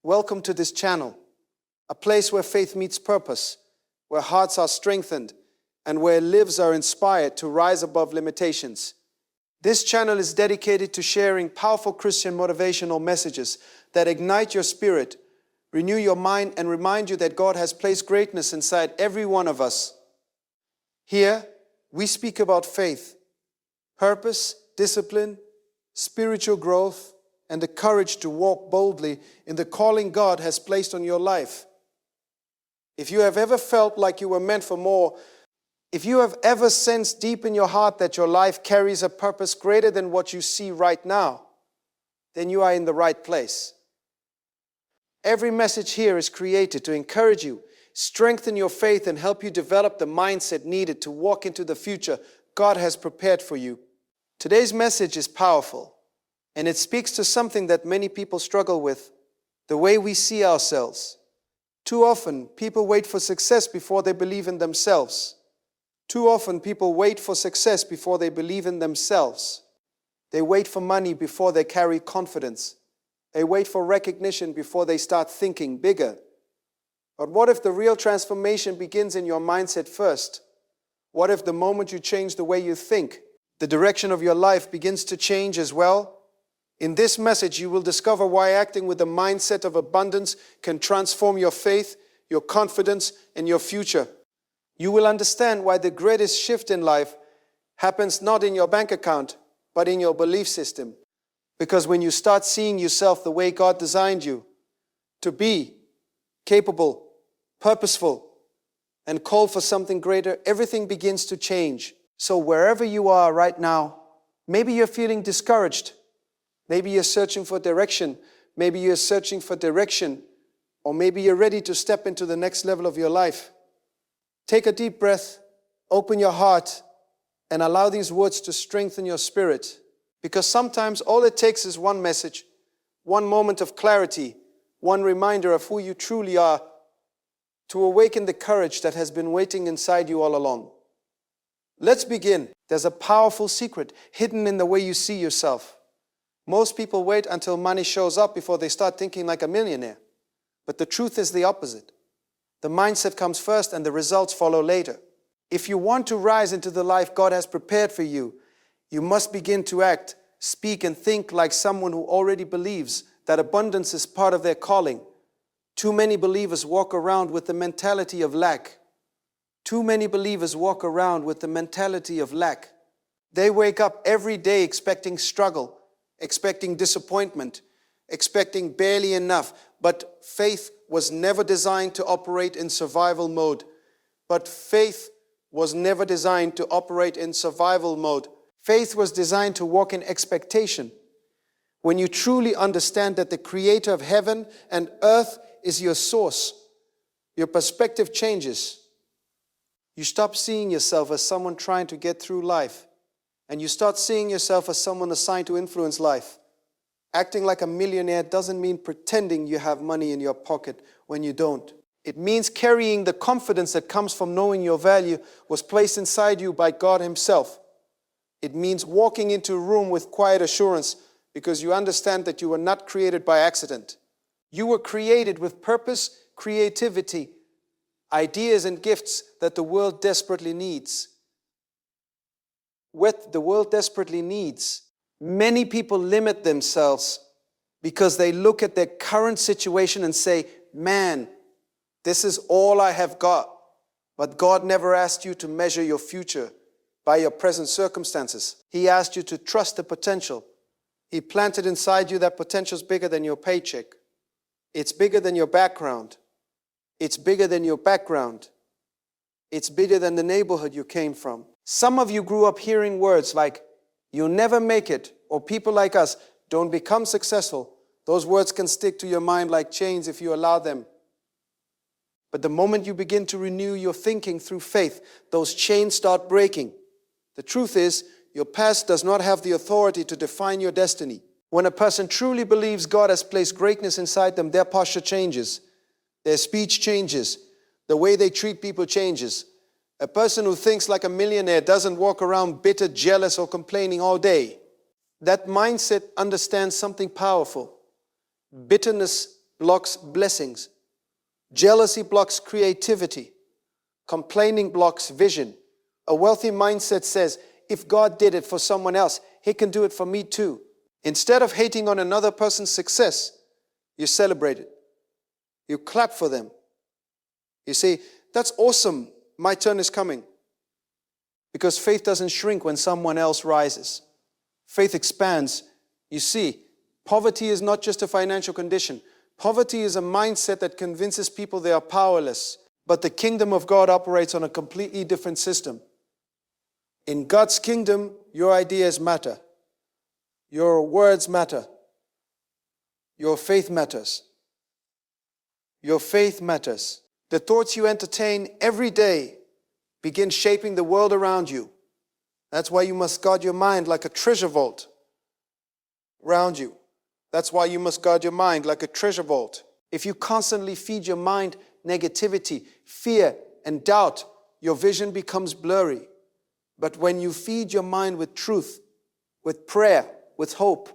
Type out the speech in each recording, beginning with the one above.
Welcome to this channel, a place where faith meets purpose, where hearts are strengthened, and where lives are inspired to rise above limitations. This channel is dedicated to sharing powerful Christian motivational messages that ignite your spirit, renew your mind, and remind you that God has placed greatness inside every one of us. Here, we speak about faith, purpose, discipline, spiritual growth, and the courage to walk boldly in the calling God has placed on your life. If you have ever felt like you were meant for more, if you have ever sensed deep in your heart that your life carries a purpose greater than what you see right now, then you are in the right place. Every message here is created to encourage you, strengthen your faith, and help you develop the mindset needed to walk into the future God has prepared for you. Today's message is powerful, and it speaks to something that many people struggle with, the way we see ourselves. Too often, people wait for success before they believe in themselves. Too often, people wait for success before they believe in themselves. They wait for money before they carry confidence. They wait for recognition before they start thinking bigger. But what if the real transformation begins in your mindset first? What if the moment you change the way you think, the direction of your life begins to change as well? In this message, you will discover why acting with a mindset of abundance can transform your faith, your confidence, and your future. You will understand why the greatest shift in life happens not in your bank account, but in your belief system. Because when you start seeing yourself the way God designed you to be, capable, purposeful, and called for something greater, everything begins to change. So wherever you are right now, maybe you're feeling discouraged. Maybe you're searching for direction. Maybe you're searching for direction. Or maybe you're ready to step into the next level of your life. Take a deep breath, open your heart, and allow these words to strengthen your spirit. Because sometimes all it takes is one message, one moment of clarity, one reminder of who you truly are to awaken the courage that has been waiting inside you all along. Let's begin. There's a powerful secret hidden in the way you see yourself. Most people wait until money shows up before they start thinking like a millionaire. But the truth is the opposite. The mindset comes first and the results follow later. If you want to rise into the life God has prepared for you, you must begin to act, speak, and think like someone who already believes that abundance is part of their calling. Too many believers walk around with the mentality of lack. Too many believers walk around with the mentality of lack. They wake up every day expecting struggle, expecting disappointment, expecting barely enough. But faith was never designed to operate in survival mode. Faith was designed to walk in expectation. When you truly understand that the Creator of heaven and earth is your source, your perspective changes. You stop seeing yourself as someone trying to get through life, and you start seeing yourself as someone assigned to influence life. Acting like a millionaire doesn't mean pretending you have money in your pocket when you don't. It means carrying the confidence that comes from knowing your value was placed inside you by God Himself. It means walking into a room with quiet assurance because you understand that you were not created by accident. You were created with purpose, creativity, ideas, and gifts that the world desperately needs. Many people limit themselves because they look at their current situation and say, man, this is all I have got. But God never asked you to measure your future by your present circumstances. He asked you to trust the potential. He planted inside you that potential is bigger than your paycheck. It's bigger than your background. It's bigger than your background. It's bigger than the neighborhood you came from. Some of you grew up hearing words like, you'll never make it, or people like us don't become successful. Those words can stick to your mind like chains if you allow them. But the moment you begin to renew your thinking through faith, those chains start breaking. The truth is, your past does not have the authority to define your destiny. When a person truly believes God has placed greatness inside them, their posture changes. Their speech changes. The way they treat people changes. A person who thinks like a millionaire doesn't walk around bitter, jealous, or complaining all day. That mindset understands something powerful. Bitterness blocks blessings. Jealousy blocks creativity. Complaining blocks vision. A wealthy mindset says, if God did it for someone else, He can do it for me too. Instead of hating on another person's success, you celebrate it. You clap for them. You say, that's awesome. My turn is coming. Because faith doesn't shrink when someone else rises. Faith expands. You see, poverty is not just a financial condition. Poverty is a mindset that convinces people they are powerless. But the kingdom of God operates on a completely different system. In God's kingdom, your ideas matter. Your words matter. Your faith matters. Your faith matters. The thoughts you entertain every day begin shaping the world around you. That's why you must guard your mind like a treasure vault around you. That's why you must guard your mind like a treasure vault. If you constantly feed your mind negativity, fear, and doubt, your vision becomes blurry. But when you feed your mind with truth, with prayer, with hope,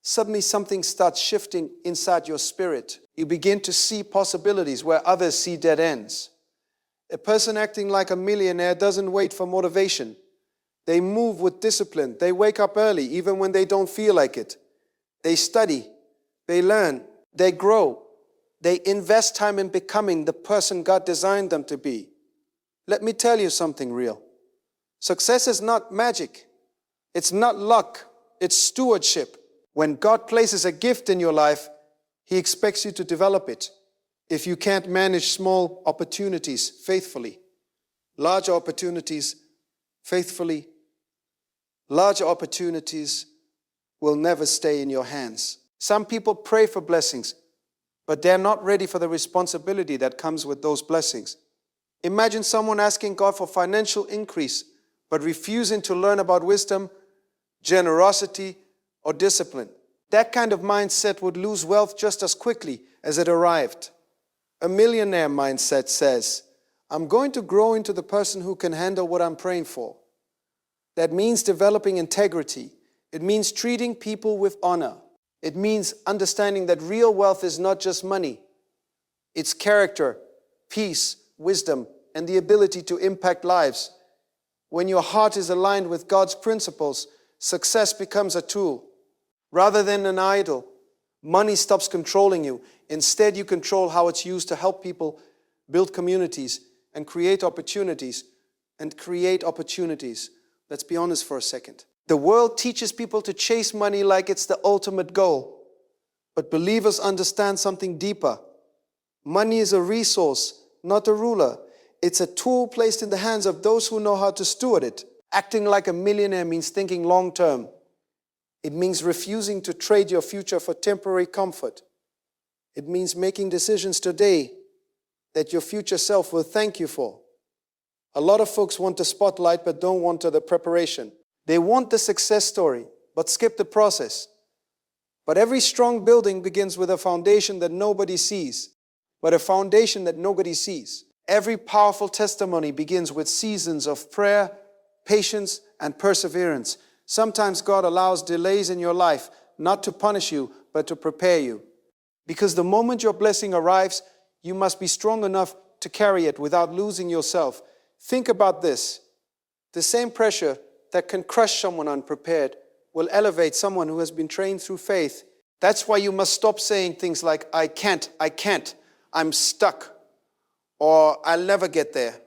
suddenly something starts shifting inside your spirit. You begin to see possibilities where others see dead ends. A person acting like a millionaire doesn't wait for motivation. They move with discipline. They wake up early, even when they don't feel like it. They study. They learn. They grow. They invest time in becoming the person God designed them to be. Let me tell you something real. Success is not magic. It's not luck. It's stewardship. When God places a gift in your life, He expects you to develop it. If you can't manage small opportunities faithfully, larger opportunities faithfully, larger opportunities will never stay in your hands. Some people pray for blessings, but they're not ready for the responsibility that comes with those blessings. Imagine someone asking God for financial increase, but refusing to learn about wisdom, generosity, or discipline. That kind of mindset would lose wealth just as quickly as it arrived. A millionaire mindset says, I'm going to grow into the person who can handle what I'm praying for. That means developing integrity. It means treating people with honor. It means understanding that real wealth is not just money. It's character, peace, wisdom, and the ability to impact lives. When your heart is aligned with God's principles, success becomes a tool rather than an idol. Money stops controlling you. Instead, you control how it's used to help people build communities and create opportunities. Let's be honest for a second. The world teaches people to chase money like it's the ultimate goal. But believers understand something deeper. Money is a resource, not a ruler. It's a tool placed in the hands of those who know how to steward it. Acting like a millionaire means thinking long term. It means refusing to trade your future for temporary comfort. It means making decisions today that your future self will thank you for. A lot of folks want the spotlight but don't want the preparation. They want the success story but skip the process. But every strong building begins with a foundation that nobody sees. Every powerful testimony begins with seasons of prayer, patience, and perseverance. Sometimes God allows delays in your life, not to punish you, but to prepare you. Because the moment your blessing arrives, you must be strong enough to carry it without losing yourself. Think about this. The same pressure that can crush someone unprepared will elevate someone who has been trained through faith. That's why you must stop saying things like, I can't, I'm stuck, or I'll never get there.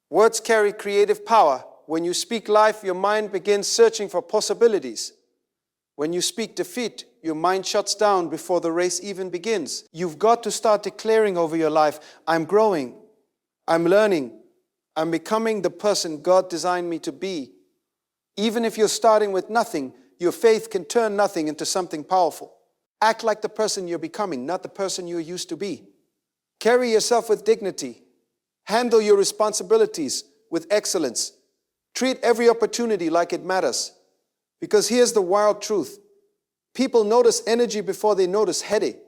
Words carry creative power. When you speak life, your mind begins searching for possibilities. When you speak defeat, your mind shuts down before the race even begins. You've got to start declaring over your life, I'm growing, I'm learning, I'm becoming the person God designed me to be. Even if you're starting with nothing, your faith can turn nothing into something powerful. Act like the person you're becoming, not the person you used to be. Carry yourself with dignity. Handle your responsibilities with excellence. Treat every opportunity like it matters. Because here's the wild truth. People notice energy before they notice headache.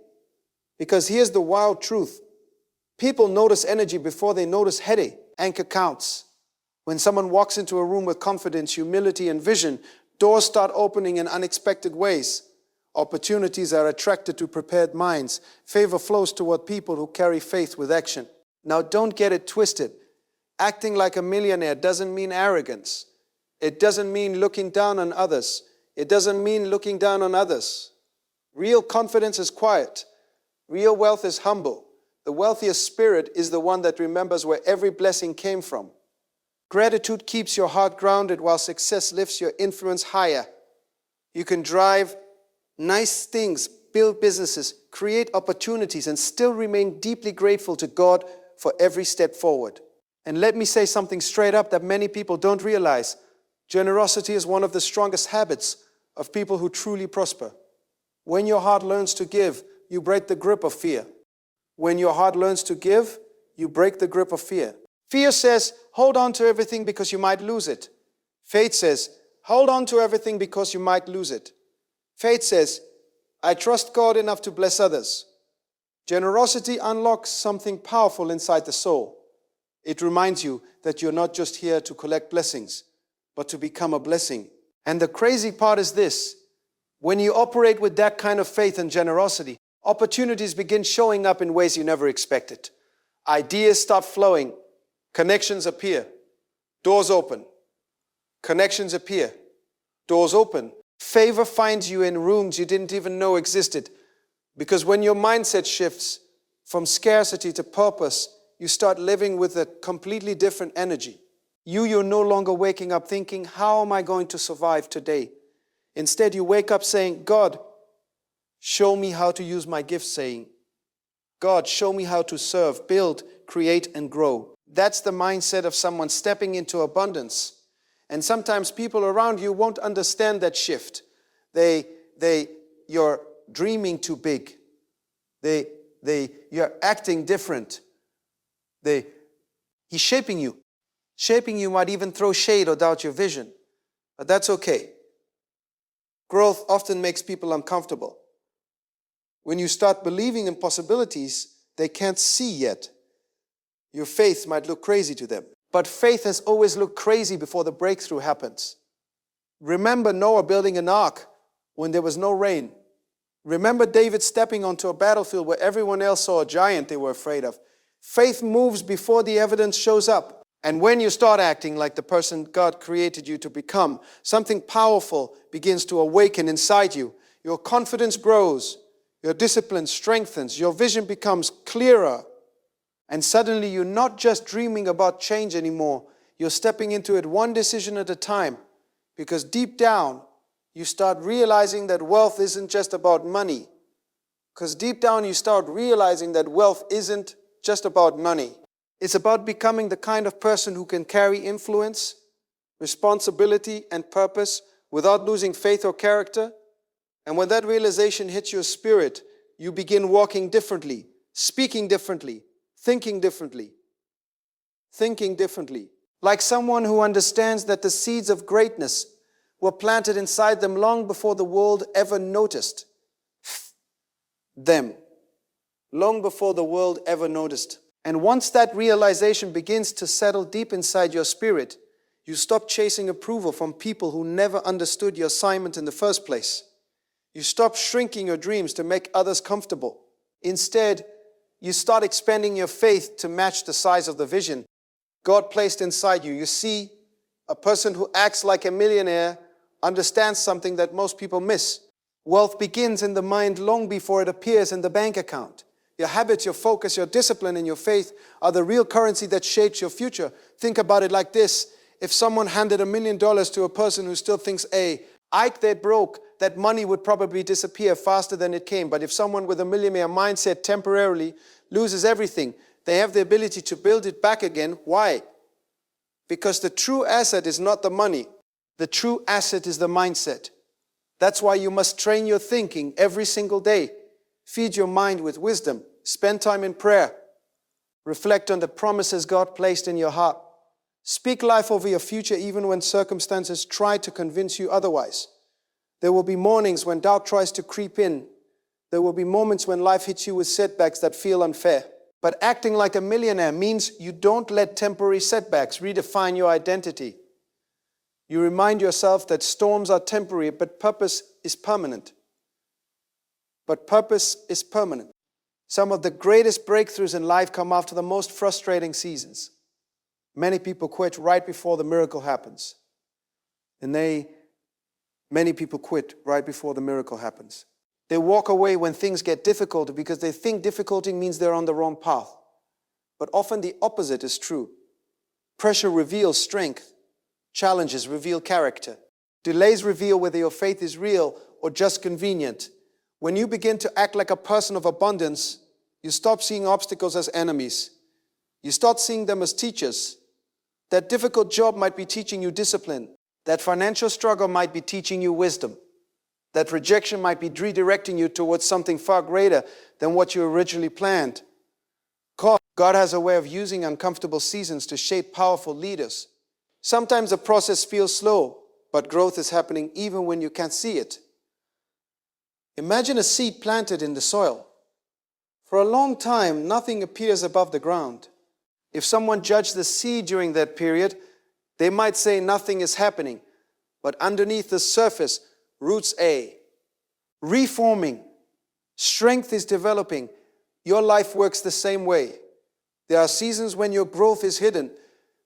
Because here's the wild truth. People notice energy before they notice headache. Anchor counts. When someone walks into a room with confidence, humility, and vision, doors start opening in unexpected ways. Opportunities are attracted to prepared minds. Favor flows toward people who carry faith with action. Now, don't get it twisted. Acting like a millionaire doesn't mean arrogance. It doesn't mean looking down on others. It doesn't mean looking down on others. Real confidence is quiet. Real wealth is humble. The wealthiest spirit is the one that remembers where every blessing came from. Gratitude keeps your heart grounded while success lifts your influence higher. You can drive nice things, build businesses, create opportunities, and still remain deeply grateful to God for every step forward. And let me say something straight up that many people don't realize. Generosity is one of the strongest habits of people who truly prosper. When your heart learns to give, you break the grip of fear. When your heart learns to give, you break the grip of fear. Fear says, hold on to everything because you might lose it. Faith says, hold on to everything because you might lose it. Faith says, I trust God enough to bless others. Generosity unlocks something powerful inside the soul. It reminds you that you're not just here to collect blessings, but to become a blessing. And the crazy part is this. When you operate with that kind of faith and generosity, opportunities begin showing up in ways you never expected. Ideas start flowing. Connections appear. Doors open. Connections appear. Doors open. Favor finds you in rooms you didn't even know existed. Because when your mindset shifts from scarcity to purpose, you start living with a completely different energy. You're no longer waking up thinking, how am I going to survive today? Instead, you wake up saying, God, show me how to use my gifts, saying, God, show me how to serve, build, create, and grow. That's the mindset of someone stepping into abundance. And sometimes people around you won't understand that shift. You're dreaming too big. You're acting different. He's shaping you. Shaping you might even throw shade or doubt your vision. But that's okay. Growth often makes people uncomfortable. When you start believing in possibilities they can't see yet, your faith might look crazy to them. But faith has always looked crazy before the breakthrough happens. Remember Noah building an ark when there was no rain. Remember David stepping onto a battlefield where everyone else saw a giant they were afraid of. Faith moves before the evidence shows up. And when you start acting like the person God created you to become, something powerful begins to awaken inside you. Your confidence grows. Your discipline strengthens. Your vision becomes clearer. And suddenly you're not just dreaming about change anymore. You're stepping into it one decision at a time. Because deep down, you start realizing that wealth isn't just about money. Because deep down, you start realizing that wealth isn't just about money. It's about becoming the kind of person who can carry influence, responsibility, and purpose without losing faith or character. And when that realization hits your spirit, you begin walking differently, speaking differently, thinking differently. Like someone who understands that the seeds of greatness were planted inside them long before the world ever noticed them. Long before the world ever noticed. And once that realization begins to settle deep inside your spirit, you stop chasing approval from people who never understood your assignment in the first place. You stop shrinking your dreams to make others comfortable. Instead, you start expanding your faith to match the size of the vision God placed inside you. You see, a person who acts like a millionaire understands something that most people miss. Wealth begins in the mind long before it appears in the bank account. Your habits, your focus, your discipline, and your faith are the real currency that shapes your future. Think about it like this. If someone handed $1 million to a person who still thinks, Ike, they're broke, that money would probably disappear faster than it came. But if someone with a millionaire mindset temporarily loses everything, they have the ability to build it back again. Why? Because the true asset is not the money. The true asset is the mindset. That's why you must train your thinking every single day. Feed your mind with wisdom. Spend time in prayer. Reflect on the promises God placed in your heart. Speak life over your future even when circumstances try to convince you otherwise. There will be mornings when doubt tries to creep in. There will be moments when life hits you with setbacks that feel unfair. But acting like a millionaire means you don't let temporary setbacks redefine your identity. You remind yourself that storms are temporary, but purpose is permanent. but purpose is permanent. Some of the greatest breakthroughs in life come after the most frustrating seasons. Many people quit right before the miracle happens. Many people quit right before the miracle happens. They walk away when things get difficult because they think difficulty means they're on the wrong path. But often the opposite is true. Pressure reveals strength. Challenges reveal character. Delays reveal whether your faith is real or just convenient. When you begin to act like a person of abundance, you stop seeing obstacles as enemies. You start seeing them as teachers. That difficult job might be teaching you discipline. That financial struggle might be teaching you wisdom. That rejection might be redirecting you towards something far greater than what you originally planned. God has a way of using uncomfortable seasons to shape powerful leaders. Sometimes the process feels slow, but growth is happening even when you can't see it. Imagine a seed planted in the soil. For a long time, nothing appears above the ground. If someone judged the seed during that period, they might say nothing is happening. But underneath the surface, roots reforming. Strength is developing. Your life works the same way. There are seasons when your growth is hidden.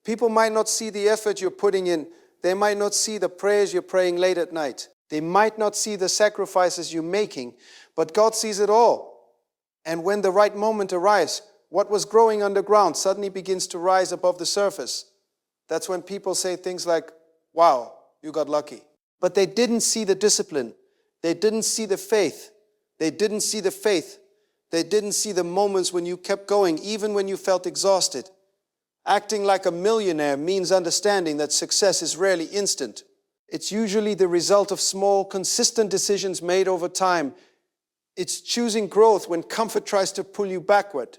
People might not see the effort you're putting in. They might not see the prayers you're praying late at night. They might not see the sacrifices you're making, but God sees it all. And when the right moment arrives, what was growing underground suddenly begins to rise above the surface. That's when people say things like, wow, you got lucky. But they didn't see the discipline. They didn't see the faith. They didn't see the faith. They didn't see the moments when you kept going, even when you felt exhausted. Acting like a millionaire means understanding that success is rarely instant. It's usually the result of small, consistent decisions made over time. It's choosing growth when comfort tries to pull you backward.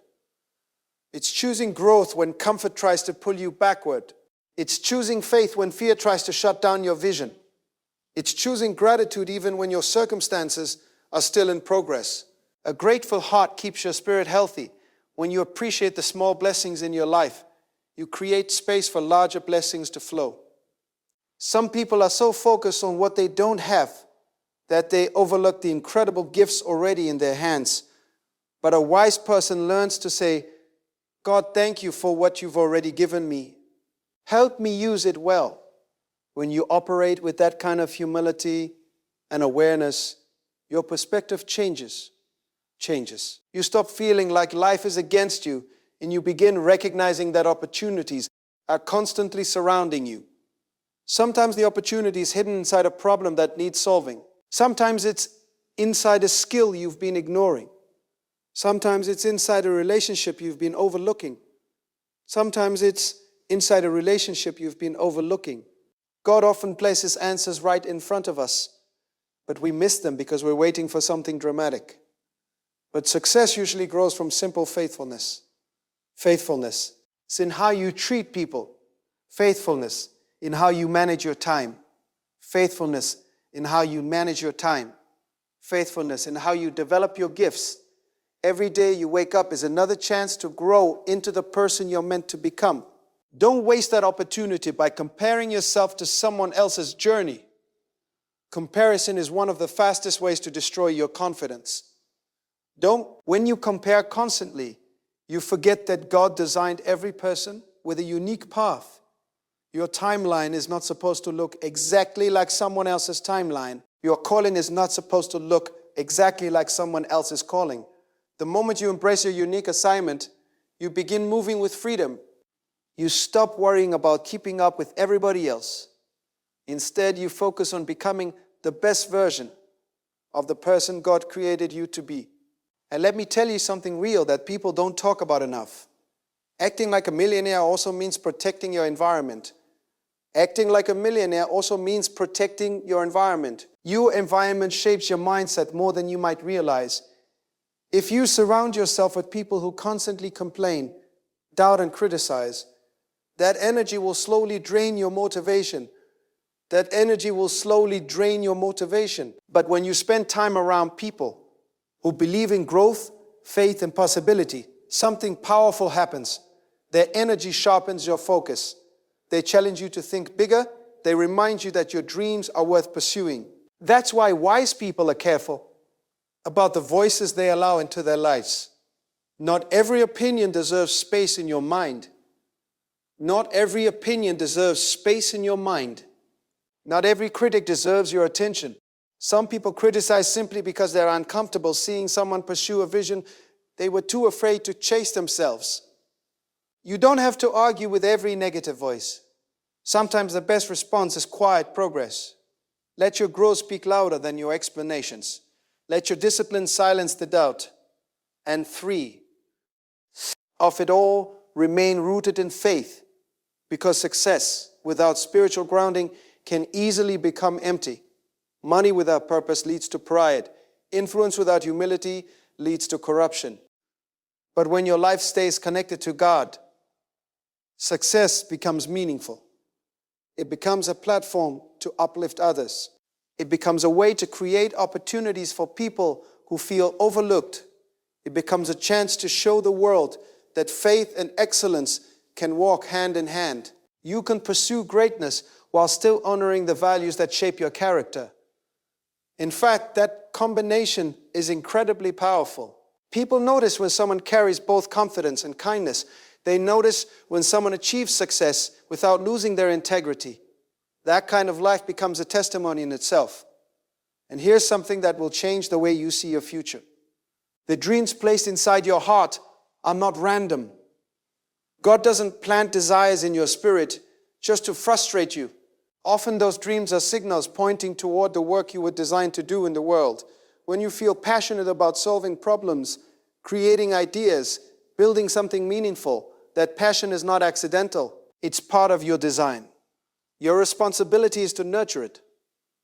It's choosing growth when comfort tries to pull you backward. It's choosing faith when fear tries to shut down your vision. It's choosing gratitude even when your circumstances are still in progress. A grateful heart keeps your spirit healthy. When you appreciate the small blessings in your life, you create space for larger blessings to flow. Some people are so focused on what they don't have that they overlook the incredible gifts already in their hands. But a wise person learns to say, God, thank you for what you've already given me. Help me use it well. When you operate with that kind of humility and awareness, your perspective changes. You stop feeling like life is against you, and you begin recognizing that opportunities are constantly surrounding you. Sometimes the opportunity is hidden inside a problem that needs solving. Sometimes it's inside a skill you've been ignoring. Sometimes it's inside a relationship you've been overlooking. Sometimes it's inside a relationship you've been overlooking. God often places answers right in front of us, but we miss them because we're waiting for something dramatic. But success usually grows from simple faithfulness. Faithfulness is in how you treat people. Faithfulness in how you manage your time. Faithfulness in how you manage your time. Faithfulness in how you develop your gifts. Every day you wake up is another chance to grow into the person you're meant to become. Don't waste that opportunity by comparing yourself to someone else's journey. Comparison is one of the fastest ways to destroy your confidence. When you compare constantly, you forget that God designed every person with a unique path. Your timeline is not supposed to look exactly like someone else's timeline. Your calling is not supposed to look exactly like someone else's calling. The moment you embrace your unique assignment, you begin moving with freedom. You stop worrying about keeping up with everybody else. Instead, you focus on becoming the best version of the person God created you to be. And let me tell you something real that people don't talk about enough. Acting like a millionaire also means protecting your environment. Acting like a millionaire also means protecting your environment. Your environment shapes your mindset more than you might realize. If you surround yourself with people who constantly complain, doubt, and criticize, that energy will slowly drain your motivation. That energy will slowly drain your motivation. But when you spend time around people who believe in growth, faith, and possibility, something powerful happens. Their energy sharpens your focus. They challenge you to think bigger. They remind you that your dreams are worth pursuing. That's why wise people are careful. about the voices they allow into their lives. Not every opinion deserves space in your mind. Not every opinion deserves space in your mind. Not every critic deserves your attention. Some people criticize simply because they're uncomfortable seeing someone pursue a vision they were too afraid to chase themselves. You don't have to argue with every negative voice. Sometimes the best response is quiet progress. Let your growth speak louder than your explanations. Let your discipline silence the doubt. And 3, of it all, remain rooted in faith, because success without spiritual grounding can easily become empty. Money without purpose leads to pride. Influence without humility leads to corruption. But when your life stays connected to God, success becomes meaningful. It becomes a platform to uplift others. It becomes a way to create opportunities for people who feel overlooked. It becomes a chance to show the world that faith and excellence can walk hand in hand. You can pursue greatness while still honoring the values that shape your character. In fact, that combination is incredibly powerful. People notice when someone carries both confidence and kindness. They notice when someone achieves success without losing their integrity. That kind of life becomes a testimony in itself. And here's something that will change the way you see your future. The dreams placed inside your heart are not random. God doesn't plant desires in your spirit just to frustrate you. Often those dreams are signals pointing toward the work you were designed to do in the world. When you feel passionate about solving problems, creating ideas, building something meaningful, that passion is not accidental. It's part of your design. Your responsibility is to nurture it,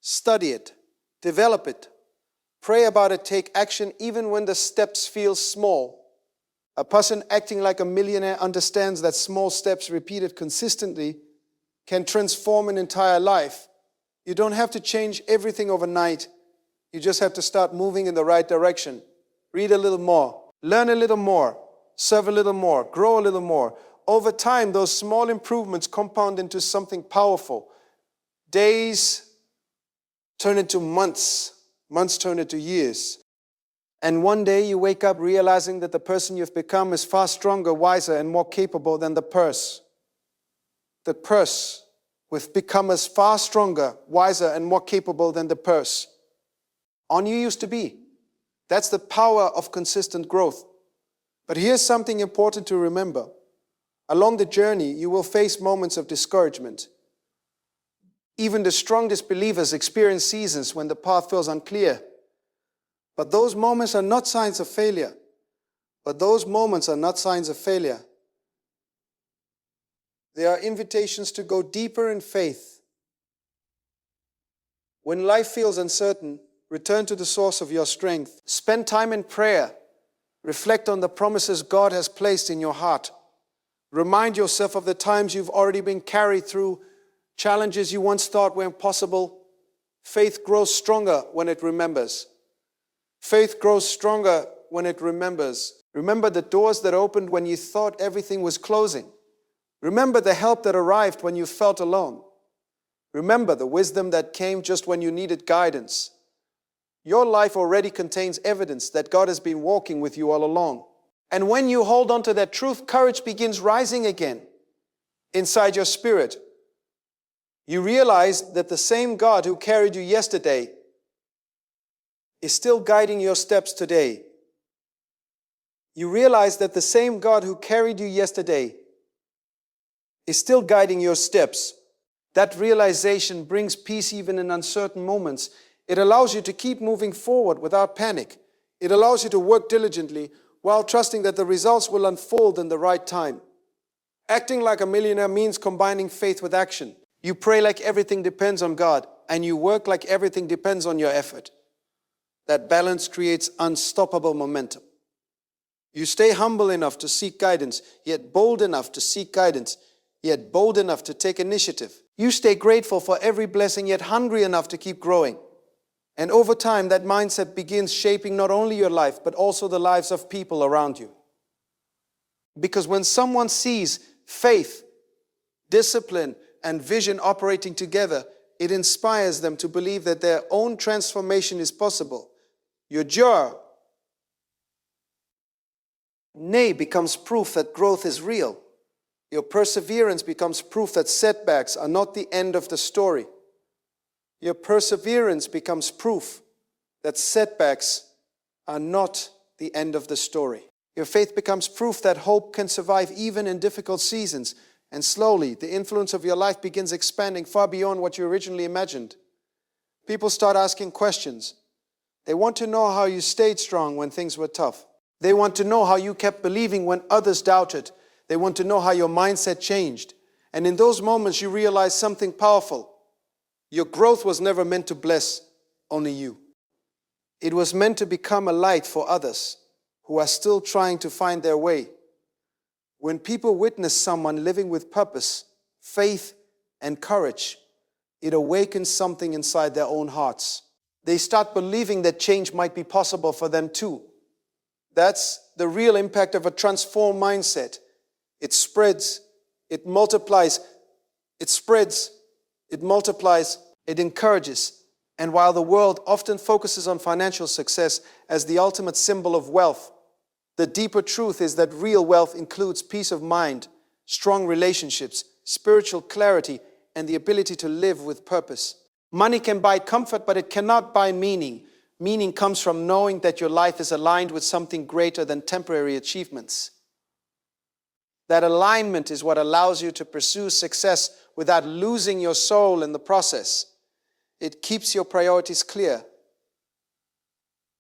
study it, develop it, pray about it, take action even when the steps feel small. A person acting like a millionaire understands that small steps repeated consistently can transform an entire life. You don't have to change everything overnight. You just have to start moving in the right direction. Read a little more, learn a little more, serve a little more, grow a little more. Over time, those small improvements compound into something powerful. Days turn into months, months turn into years. And one day you wake up realizing that the person you've become is far stronger, wiser, and more capable than the purse. The purse we've become is far stronger, wiser, and more capable than the purse on you used to be. That's the power of consistent growth. But here's something important to remember. Along the journey, you will face moments of discouragement. Even the strongest believers experience seasons when the path feels unclear. But those moments are not signs of failure. They are invitations to go deeper in faith. When life feels uncertain, return to the source of your strength. Spend time in prayer. Reflect on the promises God has placed in your heart. Remind yourself of the times you've already been carried through challenges you once thought were impossible. Faith grows stronger when it remembers. Faith grows stronger when it remembers. Remember the doors that opened when you thought everything was closing. Remember the help that arrived when you felt alone. Remember the wisdom that came just when you needed guidance. Your life already contains evidence that God has been walking with you all along. And when you hold on to that truth, courage begins rising again inside your spirit. You realize that the same God who carried you yesterday is still guiding your steps today. You realize that the same God who carried you yesterday is still guiding your steps. That realization brings peace even in uncertain moments. It allows you to keep moving forward without panic. It allows you to work diligently while trusting that the results will unfold in the right time. Acting like a millionaire means combining faith with action. You pray like everything depends on God, and you work like everything depends on your effort. That balance creates unstoppable momentum. You stay humble enough to seek guidance, yet bold enough to seek guidance, yet bold enough to take initiative. You stay grateful for every blessing, yet hungry enough to keep growing. And over time, that mindset begins shaping not only your life, but also the lives of people around you. Because when someone sees faith, discipline, and vision operating together, it inspires them to believe that their own transformation is possible. Your jaw, nay, becomes proof that growth is real. Your perseverance becomes proof that setbacks are not the end of the story. Your perseverance becomes proof that setbacks are not the end of the story. Your faith becomes proof that hope can survive even in difficult seasons. And slowly, the influence of your life begins expanding far beyond what you originally imagined. People start asking questions. They want to know how you stayed strong when things were tough. They want to know how you kept believing when others doubted. They want to know how your mindset changed. And in those moments, you realize something powerful. Your growth was never meant to bless only you. It was meant to become a light for others who are still trying to find their way. When people witness someone living with purpose, faith, and courage, it awakens something inside their own hearts. They start believing that change might be possible for them too. That's the real impact of a transformed mindset. It spreads, it multiplies, it spreads, it multiplies, it encourages. And while the world often focuses on financial success as the ultimate symbol of wealth, the deeper truth is that real wealth includes peace of mind, strong relationships, spiritual clarity, and the ability to live with purpose. Money can buy comfort, but it cannot buy meaning. Meaning comes from knowing that your life is aligned with something greater than temporary achievements. That alignment is what allows you to pursue success without losing your soul in the process. It keeps your priorities clear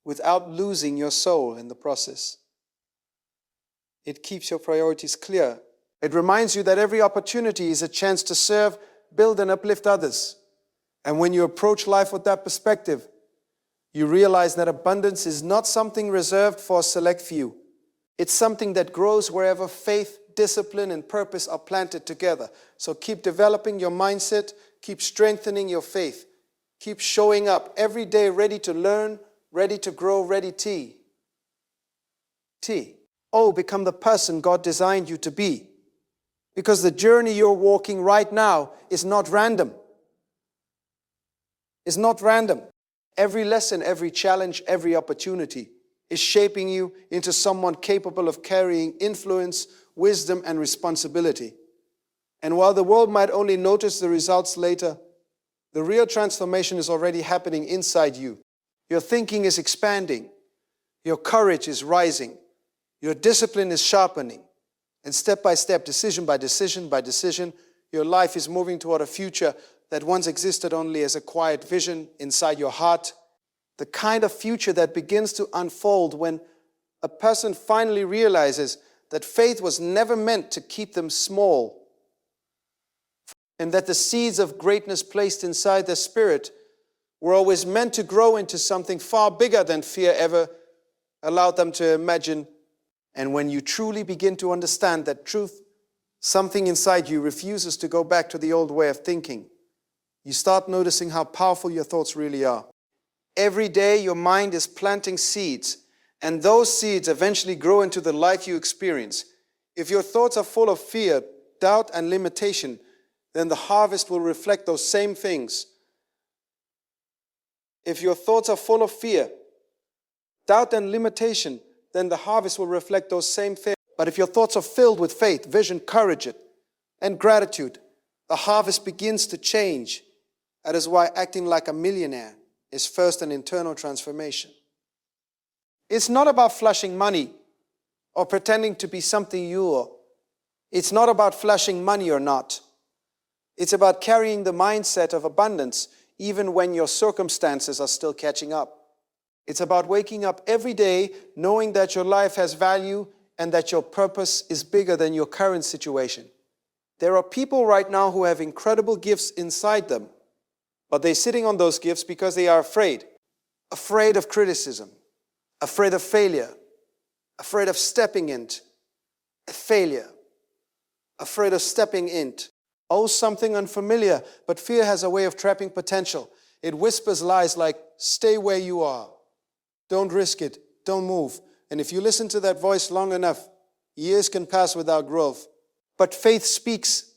without losing your soul in the process. It keeps your priorities clear. It reminds you that every opportunity is a chance to serve, build, and uplift others. And when you approach life with that perspective, you realize that abundance is not something reserved for a select few. It's something that grows wherever faith, discipline, and purpose are planted together. So keep developing your mindset, keep strengthening your faith, keep showing up every day ready to learn, ready to grow, ready T. Oh, become the person God designed you to be. Because the journey you're walking right now is not random. It's not random. Every lesson, every challenge, every opportunity is shaping you into someone capable of carrying influence, wisdom, and responsibility. And while the world might only notice the results later, the real transformation is already happening inside you. Your thinking is expanding. Your courage is rising. Your discipline is sharpening. And step by step, decision by decision by decision, your life is moving toward a future that once existed only as a quiet vision inside your heart. The kind of future that begins to unfold when a person finally realizes that faith was never meant to keep them small, and that the seeds of greatness placed inside their spirit were always meant to grow into something far bigger than fear ever allowed them to imagine. And when you truly begin to understand that truth, something inside you refuses to go back to the old way of thinking. You start noticing how powerful your thoughts really are. Every day your mind is planting seeds, and those seeds eventually grow into the life you experience. If your thoughts are full of fear, doubt, and limitation, then the harvest will reflect those same things. If your thoughts are full of fear, doubt, and limitation, then the harvest will reflect those same things. But if your thoughts are filled with faith, vision, courage, and gratitude, the harvest begins to change. That is why acting like a millionaire is first an internal transformation. It's not about flashing money or pretending to be something you are. It's not about flashing money or not. It's about carrying the mindset of abundance even when your circumstances are still catching up. It's about waking up every day knowing that your life has value and that your purpose is bigger than your current situation. There are people right now who have incredible gifts inside them, but they're sitting on those gifts because they are afraid. Afraid of criticism, afraid of failure, afraid of stepping into failure, afraid of stepping into something unfamiliar. But fear has a way of trapping potential. It whispers lies like, stay where you are. Don't risk it. Don't move. And if you listen to that voice long enough, years can pass without growth. But faith speaks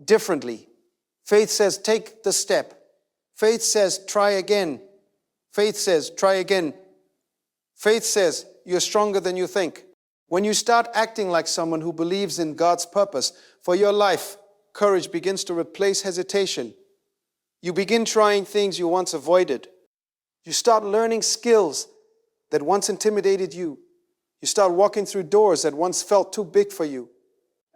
differently. Faith says, take the step. Faith says, try again. Faith says, try again. Faith says you're stronger than you think. When you start acting like someone who believes in God's purpose for your life, courage begins to replace hesitation. You begin trying things you once avoided. You start learning skills that once intimidated you. You start walking through doors that once felt too big for you.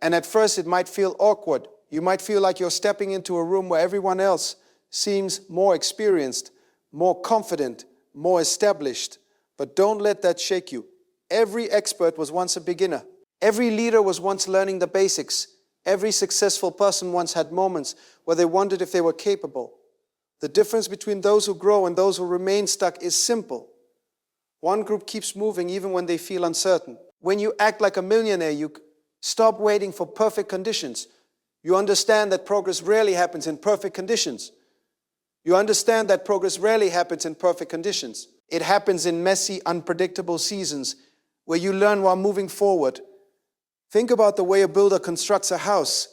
And at first it might feel awkward. You might feel like you're stepping into a room where everyone else seems more experienced, more confident, more established. But don't let that shake you. Every expert was once a beginner. Every leader was once learning the basics. Every successful person once had moments where they wondered if they were capable. The difference between those who grow and those who remain stuck is simple. One group keeps moving even when they feel uncertain. When you act like a millionaire, you stop waiting for perfect conditions. You understand that progress rarely happens in perfect conditions. You understand that progress rarely happens in perfect conditions. It happens in messy, unpredictable seasons where you learn while moving forward. Think about the way a builder constructs a house.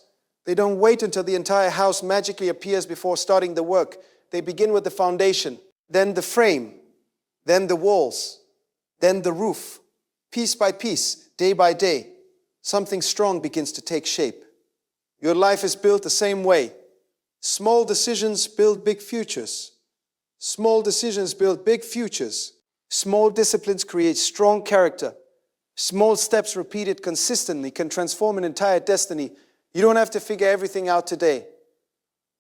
They don't wait until the entire house magically appears before starting the work. They begin with the foundation, then the frame, then the walls, then the roof. Piece by piece, day by day, something strong begins to take shape. Your life is built the same way. Small decisions build big futures. Small decisions build big futures. Small disciplines create strong character. Small steps repeated consistently can transform an entire destiny. You don't have to figure everything out today.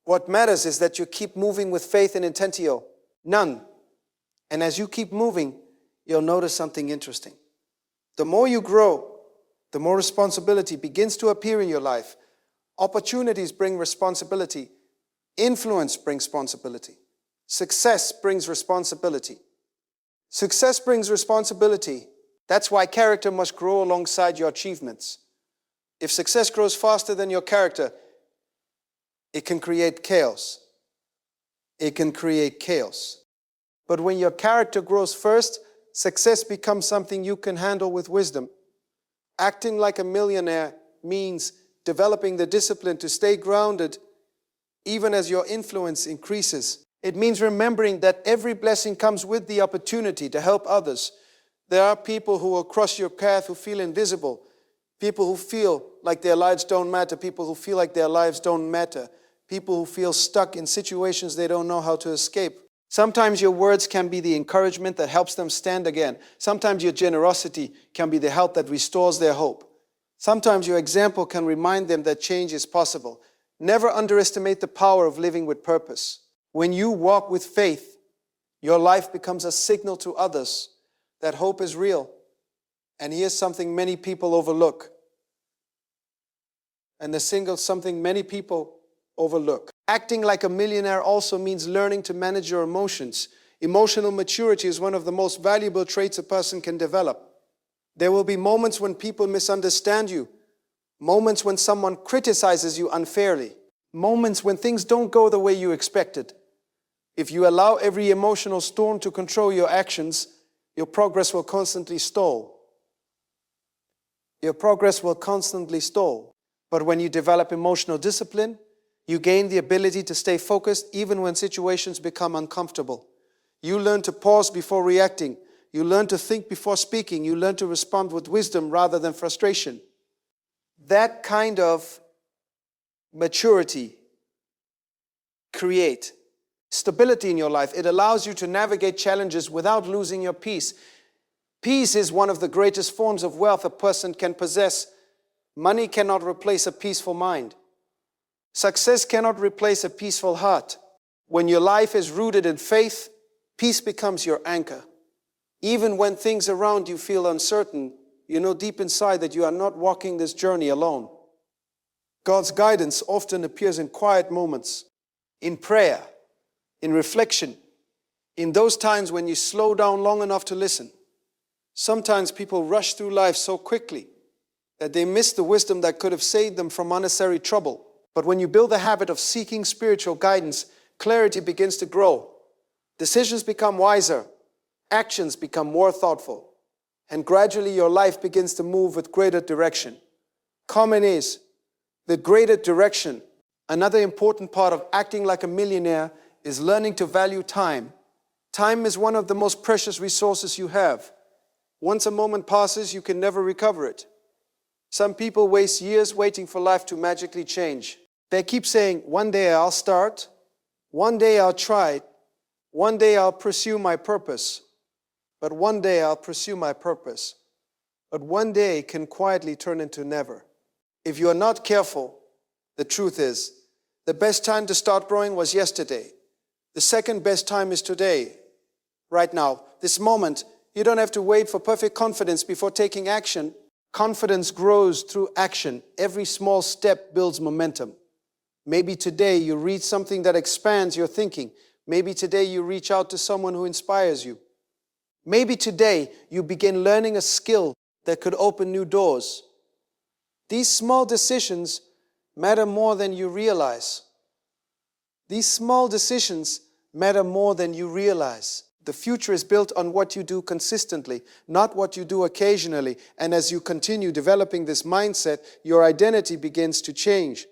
What matters is that you keep moving with faith and intentio. None. And as you keep moving, you'll notice something interesting. The more you grow, the more responsibility begins to appear in your life. Opportunities bring responsibility. Influence brings responsibility. Success brings responsibility. Success brings responsibility. That's why character must grow alongside your achievements. If success grows faster than your character, it can create chaos. It can create chaos. But when your character grows first, success becomes something you can handle with wisdom. Acting like a millionaire means developing the discipline to stay grounded even as your influence increases. It means remembering that every blessing comes with the opportunity to help others. There are people who will cross your path who feel invisible. People who feel like their lives don't matter. People who feel like their lives don't matter. People who feel stuck in situations they don't know how to escape. Sometimes your words can be the encouragement that helps them stand again. Sometimes your generosity can be the help that restores their hope. Sometimes your example can remind them that change is possible. Never underestimate the power of living with purpose. When you walk with faith, your life becomes a signal to others that hope is real. And here's something many people overlook. And something many people overlook. Acting like a millionaire also means learning to manage your emotions. Emotional maturity is one of the most valuable traits a person can develop. There will be moments when people misunderstand you. Moments when someone criticizes you unfairly. Moments when things don't go the way you expected. If you allow every emotional storm to control your actions, your progress will constantly stall. Your progress will constantly stall. But when you develop emotional discipline, you gain the ability to stay focused even when situations become uncomfortable. You learn to pause before reacting. You learn to think before speaking. You learn to respond with wisdom rather than frustration. That kind of maturity creates stability in your life. It allows you to navigate challenges without losing your peace. Peace is one of the greatest forms of wealth a person can possess. Money cannot replace a peaceful mind. Success cannot replace a peaceful heart. When your life is rooted in faith, peace becomes your anchor. Even when things around you feel uncertain, you know deep inside that you are not walking this journey alone. God's guidance often appears in quiet moments, in prayer, in reflection, in those times when you slow down long enough to listen. Sometimes people rush through life so quickly that they miss the wisdom that could have saved them from unnecessary trouble. But when you build the habit of seeking spiritual guidance, clarity begins to grow. Decisions become wiser. Actions become more thoughtful. And gradually your life begins to move with greater direction. Common is the greater direction. Another important part of acting like a millionaire is learning to value time. Time is one of the most precious resources you have. Once a moment passes, you can never recover it. Some people waste years waiting for life to magically change. They keep saying, one day I'll start, one day I'll try, one day I'll pursue my purpose, but one day I'll pursue my purpose. But one day can quietly turn into never. If you are not careful, the truth is, the best time to start growing was yesterday. The second best time is today, right now, this moment. You don't have to wait for perfect confidence before taking action. Confidence grows through action. Every small step builds momentum. Maybe today you read something that expands your thinking. Maybe today you reach out to someone who inspires you. Maybe today you begin learning a skill that could open new doors. These small decisions matter more than you realize. These small decisions matter more than you realize. The future is built on what you do consistently, not what you do occasionally. And as you continue developing this mindset, your identity begins to change.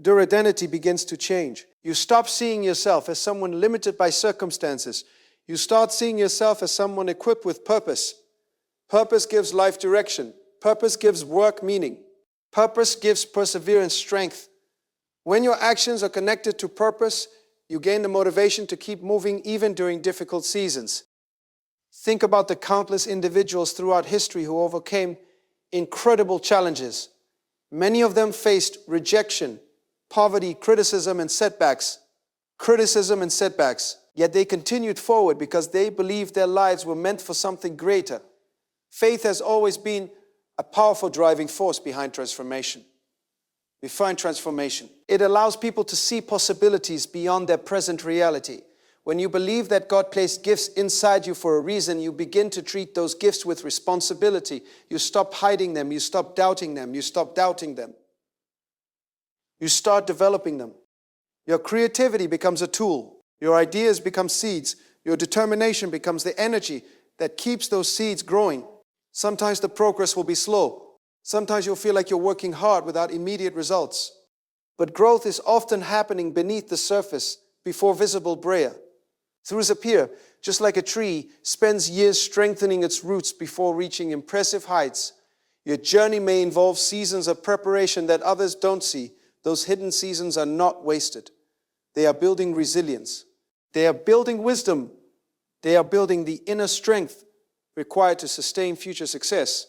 Your identity begins to change. You stop seeing yourself as someone limited by circumstances. You start seeing yourself as someone equipped with purpose. Purpose gives life direction. Purpose gives work meaning. Purpose gives perseverance strength. When your actions are connected to purpose, you gain the motivation to keep moving even during difficult seasons. Think about the countless individuals throughout history who overcame incredible challenges. Many of them faced rejection, poverty, criticism, and setbacks. Yet they continued forward because they believed their lives were meant for something greater. Faith has always been a powerful driving force behind transformation. We find transformation. It allows people to see possibilities beyond their present reality. When you believe that God placed gifts inside you for a reason, you begin to treat those gifts with responsibility. You stop hiding them. You stop doubting them. You stop doubting them. You start developing them. Your creativity becomes a tool. Your ideas become seeds. Your determination becomes the energy that keeps those seeds growing. Sometimes the progress will be slow. Sometimes you'll feel like you're working hard without immediate results. But growth is often happening beneath the surface before visible breakthroughs appear, just like a tree spends years strengthening its roots before reaching impressive heights. Your journey may involve seasons of preparation that others don't see. Those hidden seasons are not wasted. They are building resilience. They are building wisdom. They are building the inner strength required to sustain future success.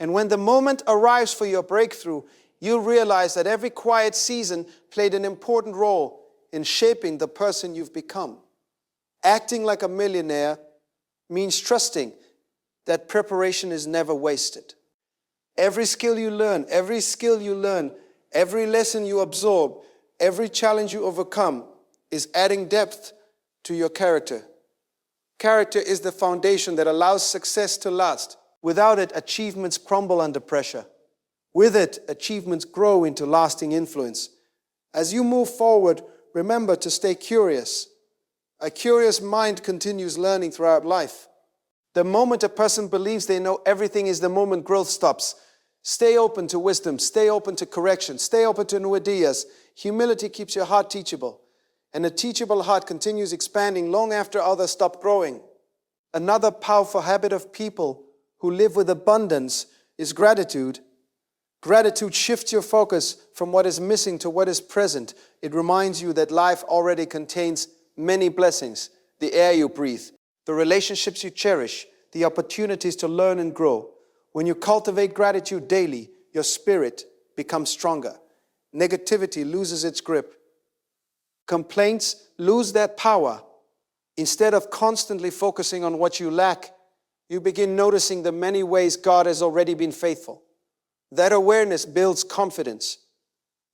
And when the moment arrives for your breakthrough, you'll realize that every quiet season played an important role in shaping the person you've become. Acting like a millionaire means trusting that preparation is never wasted. Every skill you learn, every lesson you absorb, every challenge you overcome is adding depth to your character. Character is the foundation that allows success to last. Without it, achievements crumble under pressure. With it, achievements grow into lasting influence. As you move forward, remember to stay curious. A curious mind continues learning throughout life. The moment a person believes they know everything is the moment growth stops. Stay open to wisdom. Stay open to correction. Stay open to new ideas. Humility keeps your heart teachable. And a teachable heart continues expanding long after others stop growing. Another powerful habit of people who live with abundance is gratitude. Gratitude shifts your focus from what is missing to what is present. It reminds you that life already contains many blessings. The air you breathe, the relationships you cherish, the opportunities to learn and grow. When you cultivate gratitude daily, your spirit becomes stronger. Negativity loses its grip. Complaints lose their power. Instead of constantly focusing on what you lack, you begin noticing the many ways God has already been faithful. That awareness builds confidence.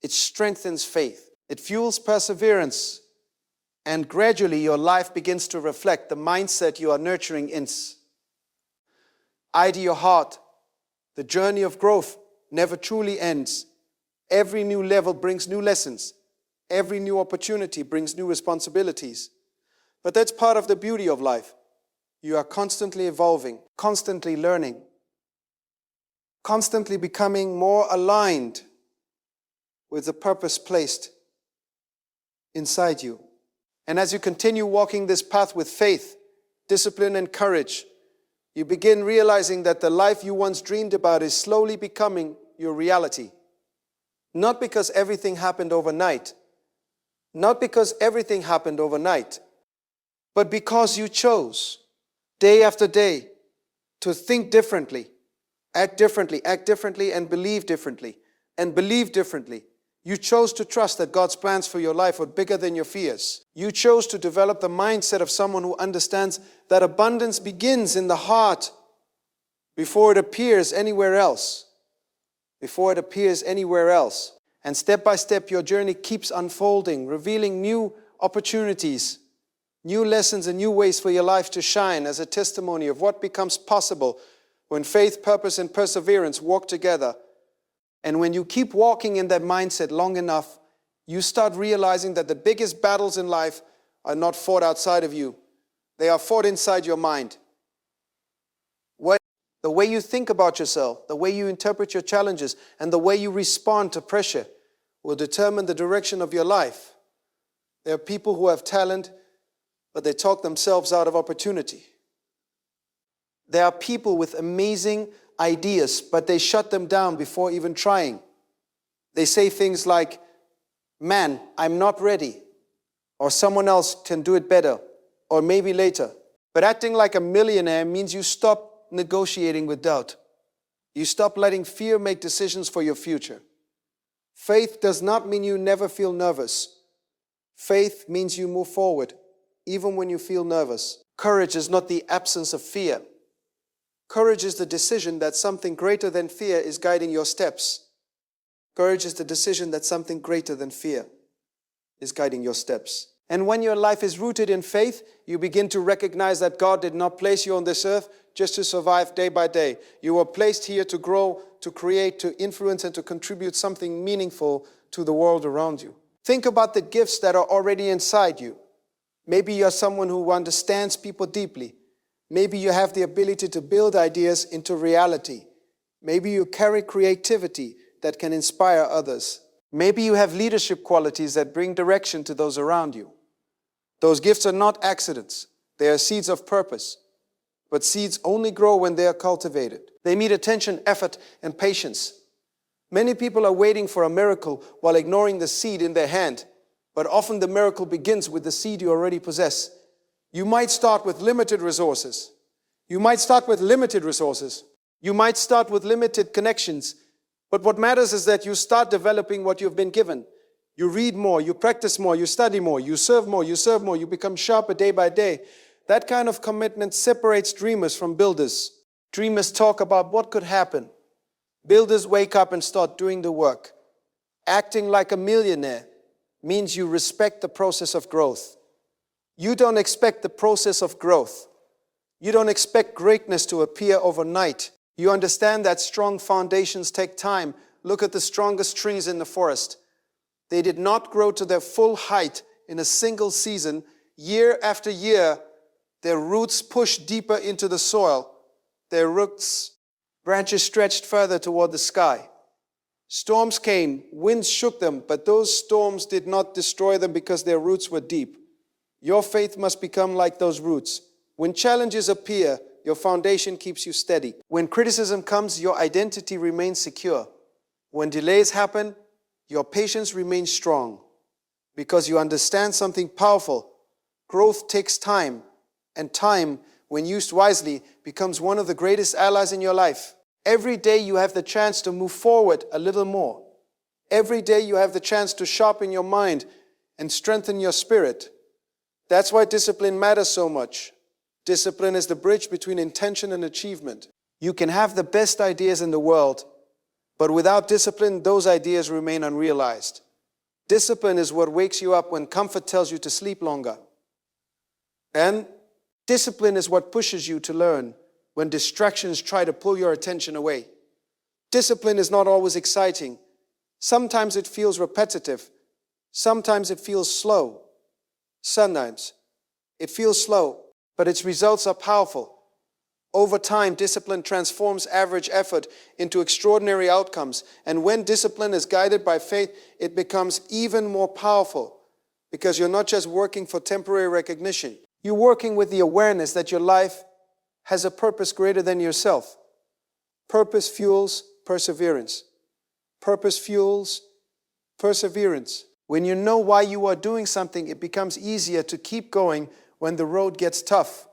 It strengthens faith. It fuels perseverance. And gradually your life begins to reflect the mindset you are nurturing in. Eye to your heart. The journey of growth never truly ends. Every new level brings new lessons. Every new opportunity brings new responsibilities. But that's part of the beauty of life. You are constantly evolving, constantly learning, constantly becoming more aligned with the purpose placed inside you. And as you continue walking this path with faith, discipline, and courage, You begin realizing that the life you once dreamed about is slowly becoming your reality. Not because everything happened overnight. Not because everything happened overnight. But because you chose, day after day, to think differently, act differently, and believe differently, and believe differently. You chose to trust that God's plans for your life are bigger than your fears. You chose to develop the mindset of someone who understands that abundance begins in the heart before it appears anywhere else. Before it appears anywhere else. And step by step, your journey keeps unfolding, revealing new opportunities, new lessons and new ways for your life to shine as a testimony of what becomes possible when faith, purpose, and perseverance walk together. And when you keep walking in that mindset long enough, you start realizing that the biggest battles in life are not fought outside of you. They are fought inside your mind. The way you think about yourself, the way you interpret your challenges, and the way you respond to pressure will determine the direction of your life. There are people who have talent, but they talk themselves out of opportunity. There are people with amazing ideas, but they shut them down before even trying. They say things like, "Man, I'm not ready," or "Someone else can do it better," or "Maybe later." But acting like a millionaire means you stop negotiating with doubt. You stop letting fear make decisions for your future. Faith does not mean you never feel nervous. Faith means you move forward, even when you feel nervous. Courage is not the absence of fear. Courage is the decision that something greater than fear is guiding your steps. Courage is the decision that something greater than fear is guiding your steps. And when your life is rooted in faith, you begin to recognize that God did not place you on this earth just to survive day by day. You were placed here to grow, to create, to influence, and to contribute something meaningful to the world around you. Think about the gifts that are already inside you. Maybe you're someone who understands people deeply. Maybe you have the ability to build ideas into reality. Maybe you carry creativity that can inspire others. Maybe you have leadership qualities that bring direction to those around you. Those gifts are not accidents. They are seeds of purpose. But seeds only grow when they are cultivated. They need attention, effort, and patience. Many people are waiting for a miracle while ignoring the seed in their hand. But often the miracle begins with the seed you already possess. You might start with limited resources. You might start with limited connections. But what matters is that you start developing what you've been given. You read more, you practice more, you study more, you serve more, you become sharper day by day. That kind of commitment separates dreamers from builders. Dreamers talk about what could happen. Builders wake up and start doing the work. Acting like a millionaire means you respect the process of growth. You don't expect the process of growth. You don't expect greatness to appear overnight. You understand that strong foundations take time. Look at the strongest trees in the forest. They did not grow to their full height in a single season. Year after year, their roots pushed deeper into the soil. Their branches stretched further toward the sky. Storms came, winds shook them, but those storms did not destroy them because their roots were deep. Your faith must become like those roots. When challenges appear, your foundation keeps you steady. When criticism comes, your identity remains secure. When delays happen, your patience remains strong because you understand something powerful. Growth takes time, and time, when used wisely, becomes one of the greatest allies in your life. Every day you have the chance to move forward a little more. Every day you have the chance to sharpen your mind and strengthen your spirit. That's why discipline matters so much. Discipline is the bridge between intention and achievement. You can have the best ideas in the world, but without discipline, those ideas remain unrealized. Discipline is what wakes you up when comfort tells you to sleep longer. And discipline is what pushes you to learn when distractions try to pull your attention away. Discipline is not always exciting. Sometimes it feels repetitive. Sometimes it feels slow. Sometimes it feels slow, but its results are powerful. Over time, discipline transforms average effort into extraordinary outcomes. And when discipline is guided by faith, it becomes even more powerful because you're not just working for temporary recognition. You're working with the awareness that your life has a purpose greater than yourself. Purpose fuels perseverance. Purpose fuels perseverance. When you know why you are doing something, it becomes easier to keep going when the road gets tough.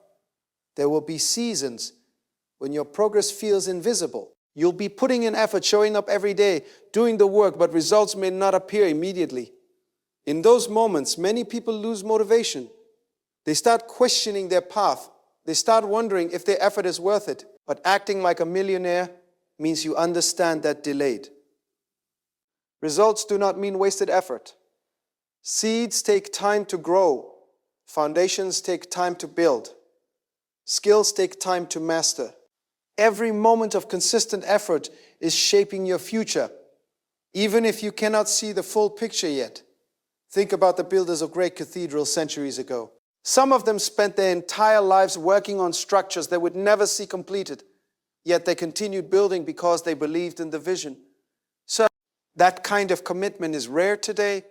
There will be seasons when your progress feels invisible. You'll be putting in effort, showing up every day, doing the work, but results may not appear immediately. In those moments, many people lose motivation. They start questioning their path. They start wondering if their effort is worth it. But acting like a millionaire means you understand that delayed. Results do not mean wasted effort. Seeds take time to grow. Foundations take time to build. Skills take time to master. Every moment of consistent effort is shaping your future, even if you cannot see the full picture yet. Think about the builders of great cathedrals centuries ago. Some of them spent their entire lives working on structures they would never see completed, yet they continued building because they believed in the vision. So that kind of commitment is rare today,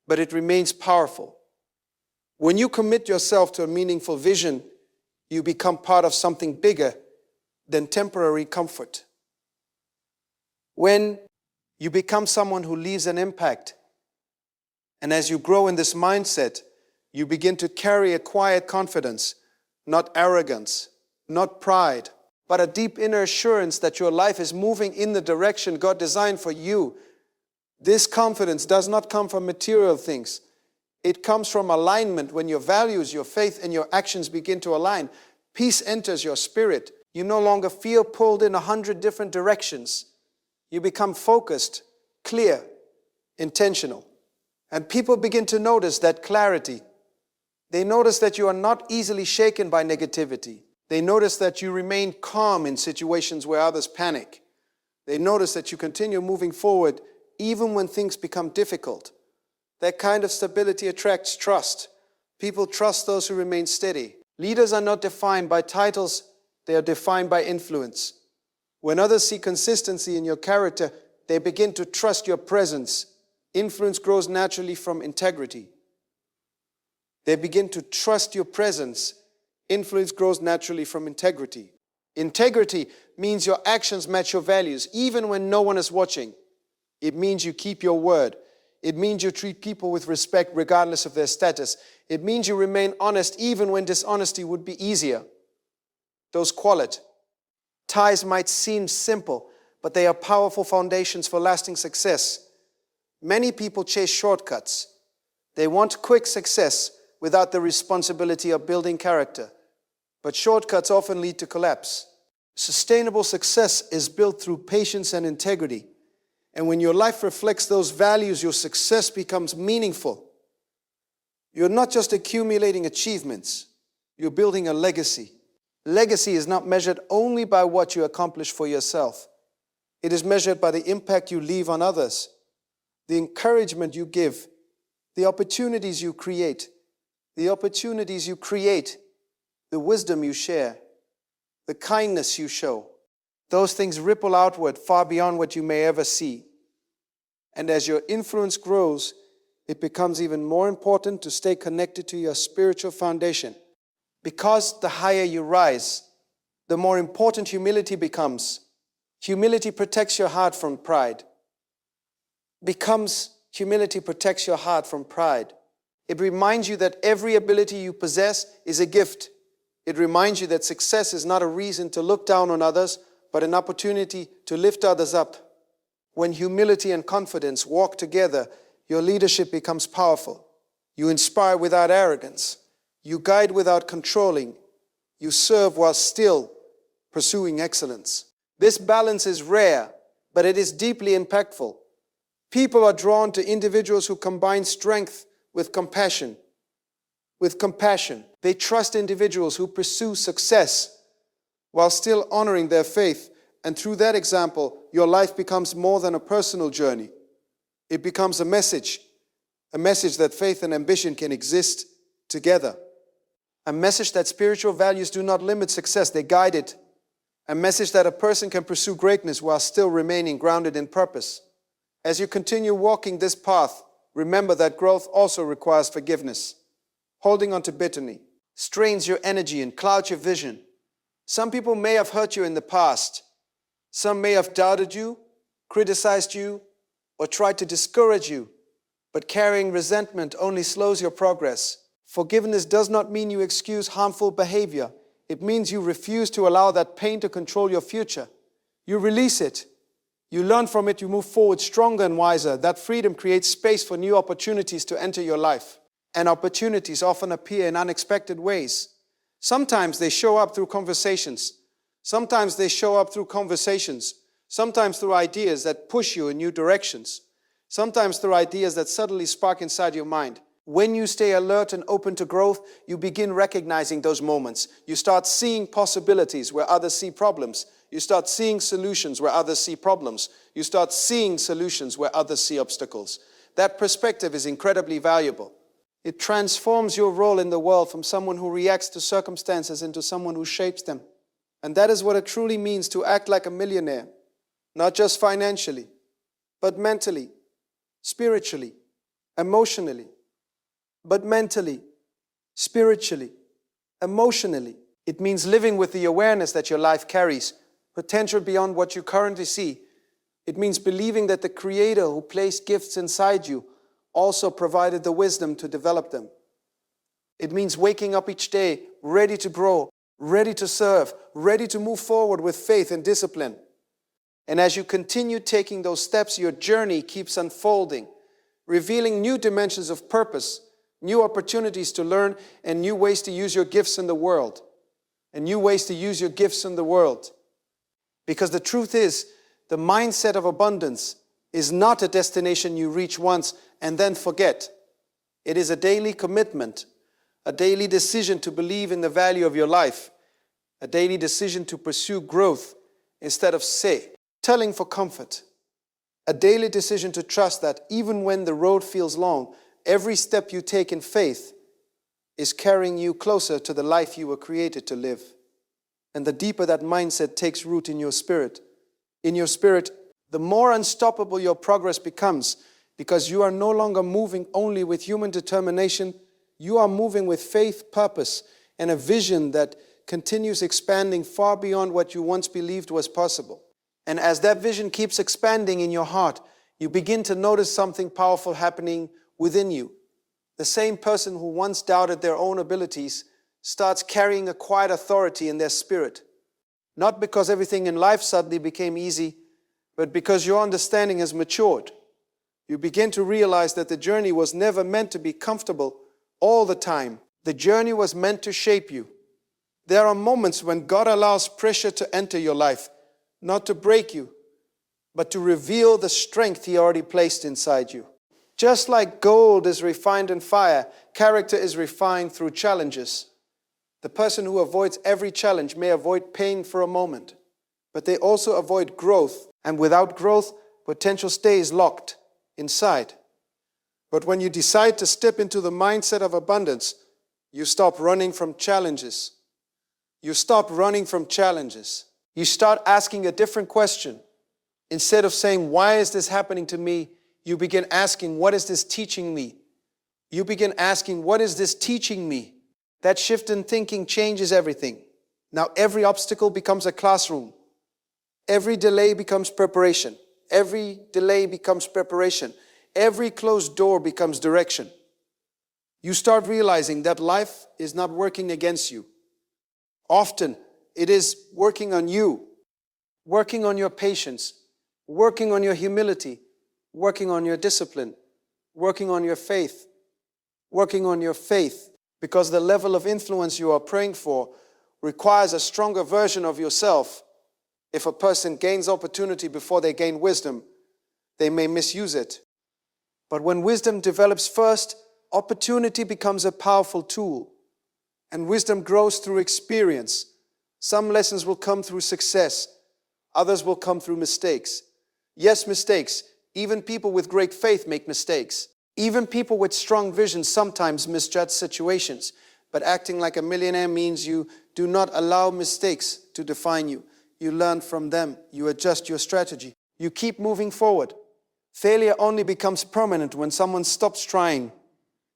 but it remains powerful. When you commit yourself to a meaningful vision, you become part of something bigger than temporary comfort. When you become someone who leaves an impact, and as you grow in this mindset, you begin to carry a quiet confidence, not arrogance, not pride, but a deep inner assurance that your life is moving in the direction God designed for you. This confidence does not come from material things. It comes from alignment. When your values, your faith, and your actions begin to align, peace enters your spirit. You no longer feel pulled in 100 different directions. You become focused, clear, intentional. And people begin to notice that clarity. They notice that you are not easily shaken by negativity. They notice that you remain calm in situations where others panic. They notice that you continue moving forward even when things become difficult. That kind of stability attracts trust. People trust those who remain steady. Leaders are not defined by titles, they are defined by influence. When others see consistency in your character, they begin to trust your presence. Influence grows naturally from integrity. They begin to trust your presence. Influence grows naturally from integrity. Integrity means your actions match your values, even when no one is watching. It means you keep your word. It means you treat people with respect regardless of their status. It means you remain honest even when dishonesty would be easier. Those qualities. Ties might seem simple, but they are powerful foundations for lasting success. Many people chase shortcuts. They want quick success without the responsibility of building character. But shortcuts often lead to collapse. Sustainable success is built through patience and integrity. And when your life reflects those values, your success becomes meaningful. You're not just accumulating achievements, you're building a legacy. Legacy is not measured only by what you accomplish for yourself. It is measured by the impact you leave on others, the encouragement you give, the opportunities you create, the wisdom you share, the kindness you show. Those things ripple outward far beyond what you may ever see. And as your influence grows, it becomes even more important to stay connected to your spiritual foundation. Because the higher you rise, the more important humility becomes. Humility protects your heart from pride. Humility protects your heart from pride. It reminds you that every ability you possess is a gift. It reminds you that success is not a reason to look down on others, but an opportunity to lift others up. When humility and confidence walk together, your leadership becomes powerful. You inspire without arrogance. You guide without controlling. You serve while still pursuing excellence. This balance is rare, but it is deeply impactful. People are drawn to individuals who combine strength with compassion. They trust individuals who pursue success while still honoring their faith. And through that example, your life becomes more than a personal journey. It becomes a message that faith and ambition can exist together. A message that spiritual values do not limit success, they guide it. A message that a person can pursue greatness while still remaining grounded in purpose. As you continue walking this path, remember that growth also requires forgiveness. Holding on to bitterness strains your energy and clouds your vision. Some people may have hurt you in the past. Some may have doubted you, criticized you, or tried to discourage you. But carrying resentment only slows your progress. Forgiveness does not mean you excuse harmful behavior. It means you refuse to allow that pain to control your future. You release it. You learn from it. You move forward stronger and wiser. That freedom creates space for new opportunities to enter your life. And opportunities often appear in unexpected ways. Sometimes they show up through conversations. Sometimes they show up through conversations. Sometimes through ideas that push you in new directions. Sometimes through ideas that suddenly spark inside your mind. When you stay alert and open to growth, you begin recognizing those moments. You start seeing possibilities where others see problems. You start seeing solutions where others see problems. You start seeing solutions where others see obstacles. That perspective is incredibly valuable. It transforms your role in the world from someone who reacts to circumstances into someone who shapes them. And that is what it truly means to act like a millionaire. Not just financially, but mentally, spiritually, emotionally. But mentally, spiritually, emotionally. It means living with the awareness that your life carries potential beyond what you currently see. It means believing that the Creator who placed gifts inside you also provided the wisdom to develop them. It means waking up each day ready to grow, ready to serve, ready to move forward with faith and discipline. And as you continue taking those steps, your journey keeps unfolding, revealing new dimensions of purpose, new opportunities to learn, and new ways to use your gifts in the world. And new ways to use your gifts in the world. Because the truth is, the mindset of abundance is not a destination you reach once and then forget. It is a daily commitment, a daily decision to believe in the value of your life, a daily decision to pursue growth instead of settling for comfort, a daily decision to trust that even when the road feels long, every step you take in faith is carrying you closer to the life you were created to live. And the deeper that mindset takes root in your spirit, the more unstoppable your progress becomes, because you are no longer moving only with human determination. You are moving with faith, purpose, and a vision that continues expanding far beyond what you once believed was possible. And as that vision keeps expanding in your heart, you begin to notice something powerful happening within you. The same person who once doubted their own abilities starts carrying a quiet authority in their spirit. Not because everything in life suddenly became easy, but because your understanding has matured. You begin to realize that the journey was never meant to be comfortable all the time. The journey was meant to shape you. There are moments when God allows pressure to enter your life, not to break you, but to reveal the strength He already placed inside you. Just like gold is refined in fire, character is refined through challenges. The person who avoids every challenge may avoid pain for a moment, but they also avoid growth. And without growth, potential stays locked inside. But when you decide to step into the mindset of abundance, you stop running from challenges. You stop running from challenges. You start asking a different question. Instead of saying, why is this happening to me? You begin asking, what is this teaching me? You begin asking, what is this teaching me? That shift in thinking changes everything. Now every obstacle becomes a classroom. Every delay becomes preparation. Every delay becomes preparation. Every closed door becomes direction. You start realizing that life is not working against you. Often it is working on you, working on your patience, working on your humility, working on your discipline, working on your faith, working on your faith, because the level of influence you are praying for requires a stronger version of yourself. If a person gains opportunity before they gain wisdom, they may misuse it. But when wisdom develops first, opportunity becomes a powerful tool. And wisdom grows through experience. Some lessons will come through success. Others will come through mistakes. Yes, mistakes. Even people with great faith make mistakes. Even people with strong vision sometimes misjudge situations. But acting like a millionaire means you do not allow mistakes to define you. You learn from them. You adjust your strategy. You keep moving forward. Failure only becomes permanent when someone stops trying.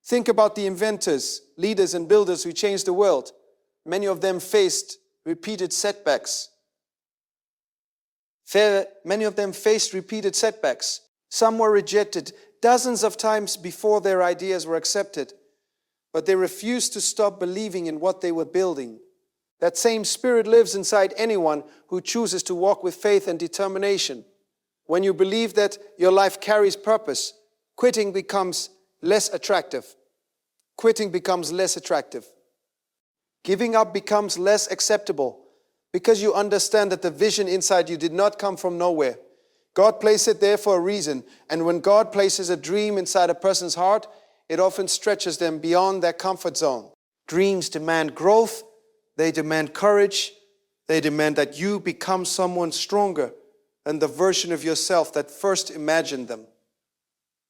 Think about the inventors, leaders, and builders who changed the world. Many of them faced repeated setbacks. Many of them faced repeated setbacks. Some were rejected dozens of times before their ideas were accepted, but they refused to stop believing in what they were building. That same spirit lives inside anyone who chooses to walk with faith and determination. When you believe that your life carries purpose, quitting becomes less attractive. Quitting becomes less attractive. Giving up becomes less acceptable because you understand that the vision inside you did not come from nowhere. God placed it there for a reason, and when God places a dream inside a person's heart, it often stretches them beyond their comfort zone. Dreams demand growth, they demand courage, they demand that you become someone stronger than the version of yourself that first imagined them.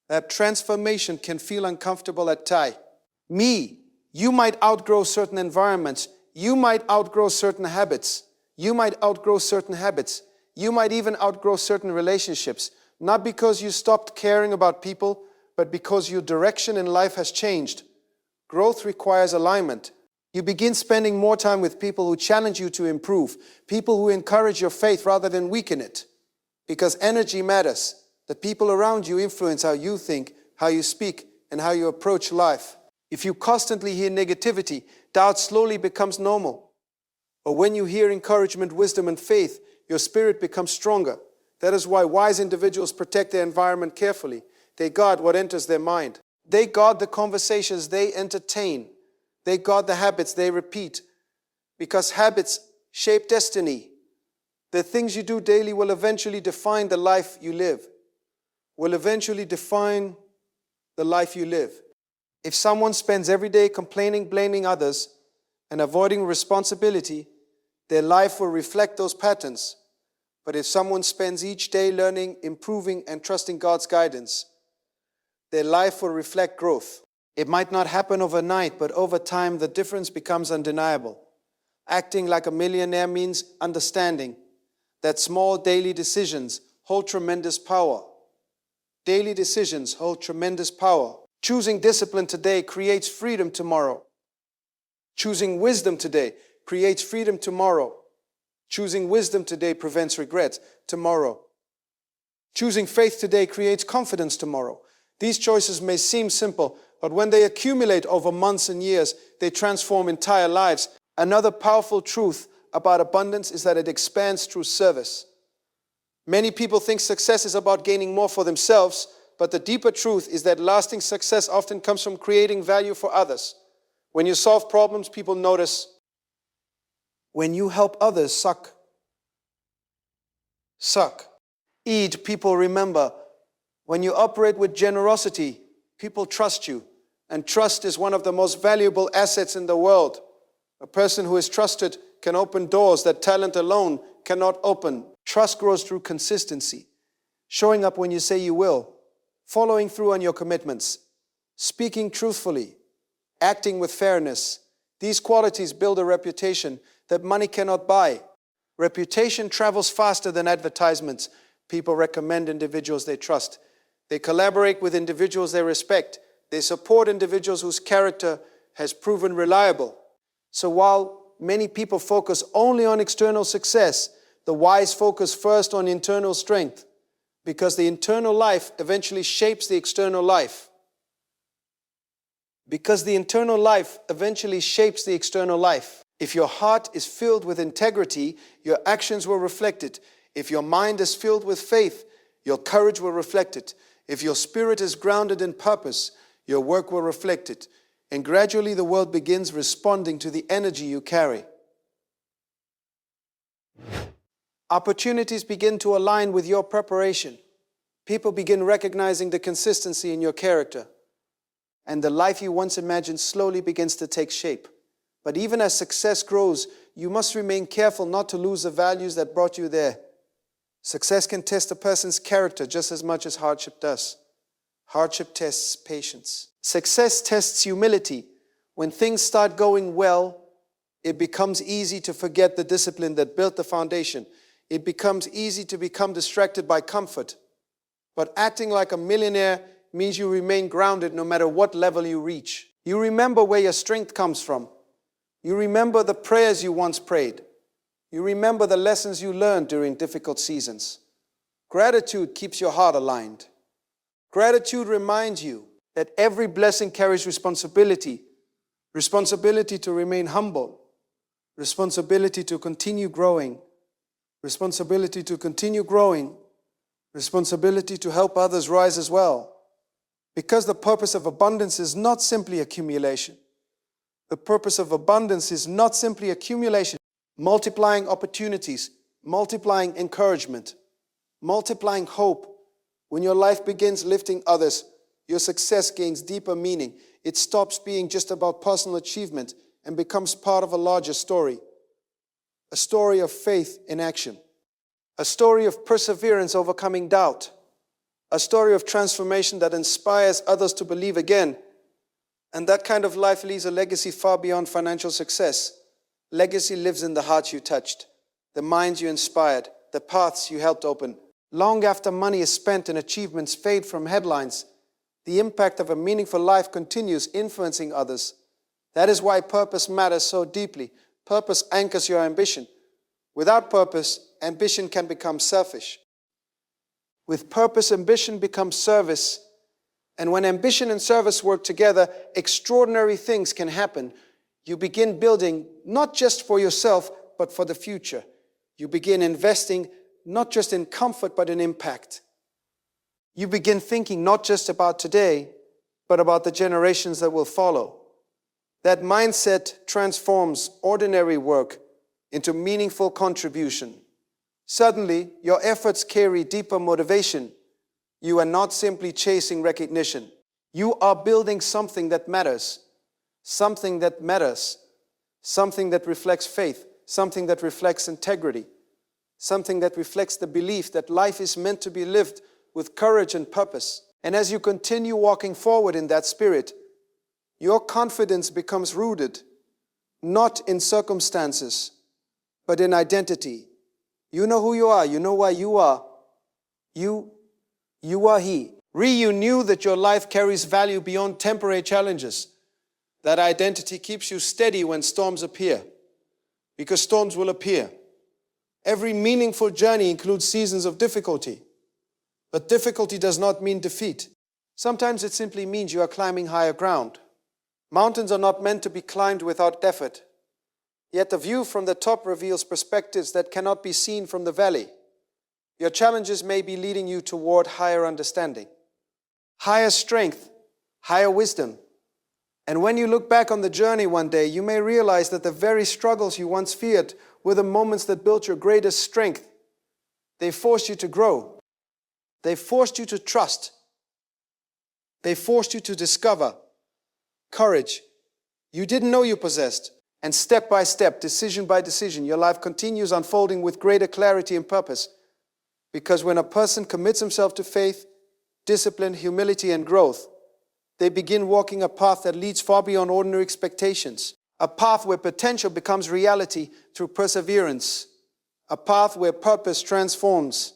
That transformation can feel uncomfortable at times. You might outgrow certain environments. You might outgrow certain habits. You might outgrow certain habits. You might even outgrow certain relationships. Not because you stopped caring about people, but because your direction in life has changed. Growth requires alignment. You begin spending more time with people who challenge you to improve, people who encourage your faith rather than weaken it. Because energy matters. The people around you influence how you think, how you speak, and how you approach life. If you constantly hear negativity, doubt slowly becomes normal. Or when you hear encouragement, wisdom, and faith, your spirit becomes stronger. That is why wise individuals protect their environment carefully. They guard what enters their mind. They guard the conversations they entertain. They guard the habits they repeat. Because habits shape destiny. The things you do daily will eventually define the life you live. Will eventually define the life you live. If someone spends every day complaining, blaming others, and avoiding responsibility, their life will reflect those patterns. But if someone spends each day learning, improving, and trusting God's guidance, their life will reflect growth. It might not happen overnight, but over time the difference becomes undeniable. Acting like a millionaire means understanding that small daily decisions hold tremendous power. Daily decisions hold tremendous power. Choosing discipline today creates freedom tomorrow. Choosing wisdom today creates freedom tomorrow. Choosing wisdom today prevents regret tomorrow. Choosing faith today creates confidence tomorrow. These choices may seem simple, but when they accumulate over months and years, they transform entire lives. Another powerful truth about abundance is that it expands through service. Many people think success is about gaining more for themselves, but the deeper truth is that lasting success often comes from creating value for others. When you solve problems, people notice. When you help others suck. Eat, people remember. When you operate with generosity, people trust you. And trust is one of the most valuable assets in the world. A person who is trusted can open doors that talent alone cannot open. Trust grows through consistency. Showing up when you say you will. Following through on your commitments. Speaking truthfully. Acting with fairness. These qualities build a reputation that money cannot buy. Reputation travels faster than advertisements. People recommend individuals they trust. They collaborate with individuals they respect. They support individuals whose character has proven reliable. So while many people focus only on external success, the wise focus first on internal strength, because the internal life eventually shapes the external life. Because the internal life eventually shapes the external life. If your heart is filled with integrity, your actions will reflect it. If your mind is filled with faith, your courage will reflect it. If your spirit is grounded in purpose, your work will reflect it. And gradually the world begins responding to the energy you carry. Opportunities begin to align with your preparation. People begin recognizing the consistency in your character. And the life you once imagined slowly begins to take shape. But even as success grows, you must remain careful not to lose the values that brought you there. Success can test a person's character just as much as hardship does. Hardship tests patience. Success tests humility. When things start going well, it becomes easy to forget the discipline that built the foundation. It becomes easy to become distracted by comfort. But acting like a millionaire means you remain grounded no matter what level you reach. You remember where your strength comes from. You remember the prayers you once prayed. You remember the lessons you learned during difficult seasons. Gratitude keeps your heart aligned. Gratitude reminds you that every blessing carries responsibility. Responsibility to remain humble. Responsibility to continue growing. Responsibility to continue growing. Responsibility to help others rise as well. Because the purpose of abundance is not simply accumulation. The purpose of abundance is not simply accumulation. Multiplying opportunities, multiplying encouragement, multiplying hope. When your life begins lifting others, your success gains deeper meaning. It stops being just about personal achievement and becomes part of a larger story. A story of faith in action. A story of perseverance overcoming doubt. A story of transformation that inspires others to believe again. And that kind of life leaves a legacy far beyond financial success. Legacy lives in the hearts you touched, the minds you inspired, the paths you helped open. Long after money is spent and achievements fade from headlines, the impact of a meaningful life continues influencing others. That is why purpose matters so deeply. Purpose anchors your ambition. Without purpose, ambition can become selfish. With purpose, ambition becomes service. And when ambition and service work together, extraordinary things can happen. You begin building not just for yourself, but for the future. You begin investing not just in comfort, but in impact. You begin thinking not just about today, but about the generations that will follow. That mindset transforms ordinary work into meaningful contribution. Suddenly, your efforts carry deeper motivation. You are not simply chasing recognition. You are building something that matters. Something that matters. Something that reflects faith. Something that reflects integrity. Something that reflects the belief that life is meant to be lived with courage and purpose. And as you continue walking forward in that spirit, your confidence becomes rooted not in circumstances, but in identity. You know who you are. You know why you are. You are He. You knew that your life carries value beyond temporary challenges. That identity keeps you steady when storms appear, because storms will appear. Every meaningful journey includes seasons of difficulty, but difficulty does not mean defeat. Sometimes it simply means you are climbing higher ground. Mountains are not meant to be climbed without effort, yet the view from the top reveals perspectives that cannot be seen from the valley. Your challenges may be leading you toward higher understanding, higher strength, higher wisdom. And when you look back on the journey one day, you may realize that the very struggles you once feared were the moments that built your greatest strength. They forced you to grow. They forced you to trust. They forced you to discover courage you didn't know you possessed. And step by step, decision by decision, your life continues unfolding with greater clarity and purpose. Because when a person commits himself to faith, discipline, humility, and growth, they begin walking a path that leads far beyond ordinary expectations. A path where potential becomes reality through perseverance. A path where purpose transforms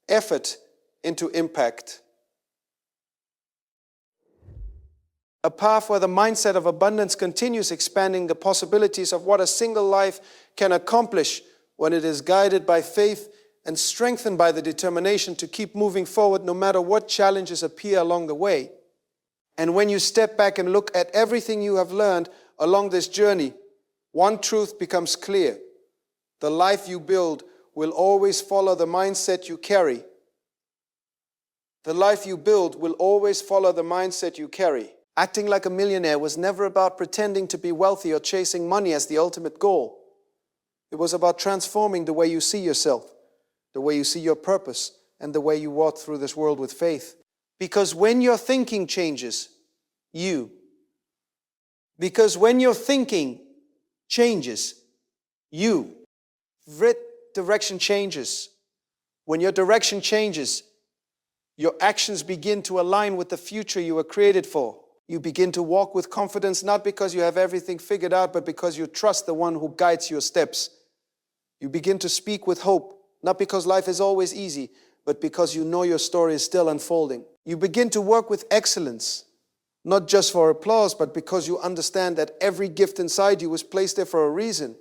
effort into impact. A path where the mindset of abundance continues expanding the possibilities of what a single life can accomplish when it is guided by faith and strengthened by the determination to keep moving forward no matter what challenges appear along the way. And when you step back and look at everything you have learned along this journey, one truth becomes clear. The life you build will always follow the mindset you carry. The life you build will always follow the mindset you carry. Acting like a millionaire was never about pretending to be wealthy or chasing money as the ultimate goal. It was about transforming the way you see yourself, the way you see your purpose, and the way you walk through this world with faith. Because when your thinking changes, Because when your thinking changes, direction changes. When your direction changes, your actions begin to align with the future you were created for. You begin to walk with confidence, not because you have everything figured out, but because you trust the one who guides your steps. You begin to speak with hope, not because life is always easy, but because you know your story is still unfolding. You begin to work with excellence, not just for applause, but because you understand that every gift inside you was placed there for a reason.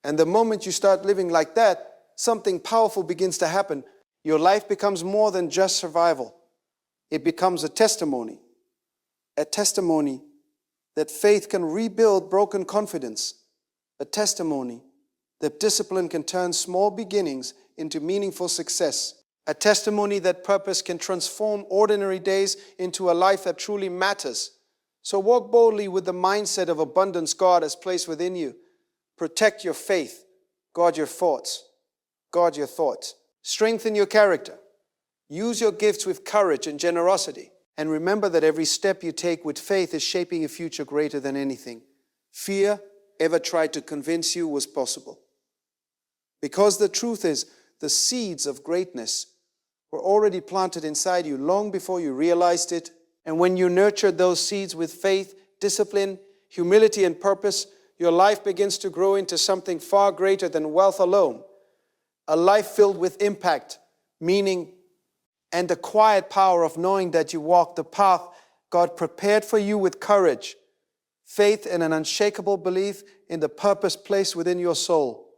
And the moment you start living like that, something powerful begins to happen. Your life becomes more than just survival. It becomes a testimony that faith can rebuild broken confidence, a testimony that discipline can turn small beginnings into meaningful success, a testimony that purpose can transform ordinary days into a life that truly matters. So walk boldly with the mindset of abundance God has placed within you. Protect your faith. Guard your thoughts. Guard your thoughts. Strengthen your character. Use your gifts with courage and generosity. And remember that every step you take with faith is shaping a future greater than anything fear ever tried to convince you was possible. Because the truth is, the seeds of greatness were already planted inside you long before you realized it. And when you nurtured those seeds with faith, discipline, humility, and purpose, your life begins to grow into something far greater than wealth alone. A life filled with impact, meaning, and the quiet power of knowing that you walk the path God prepared for you with courage, faith, and an unshakable belief in the purpose placed within your soul.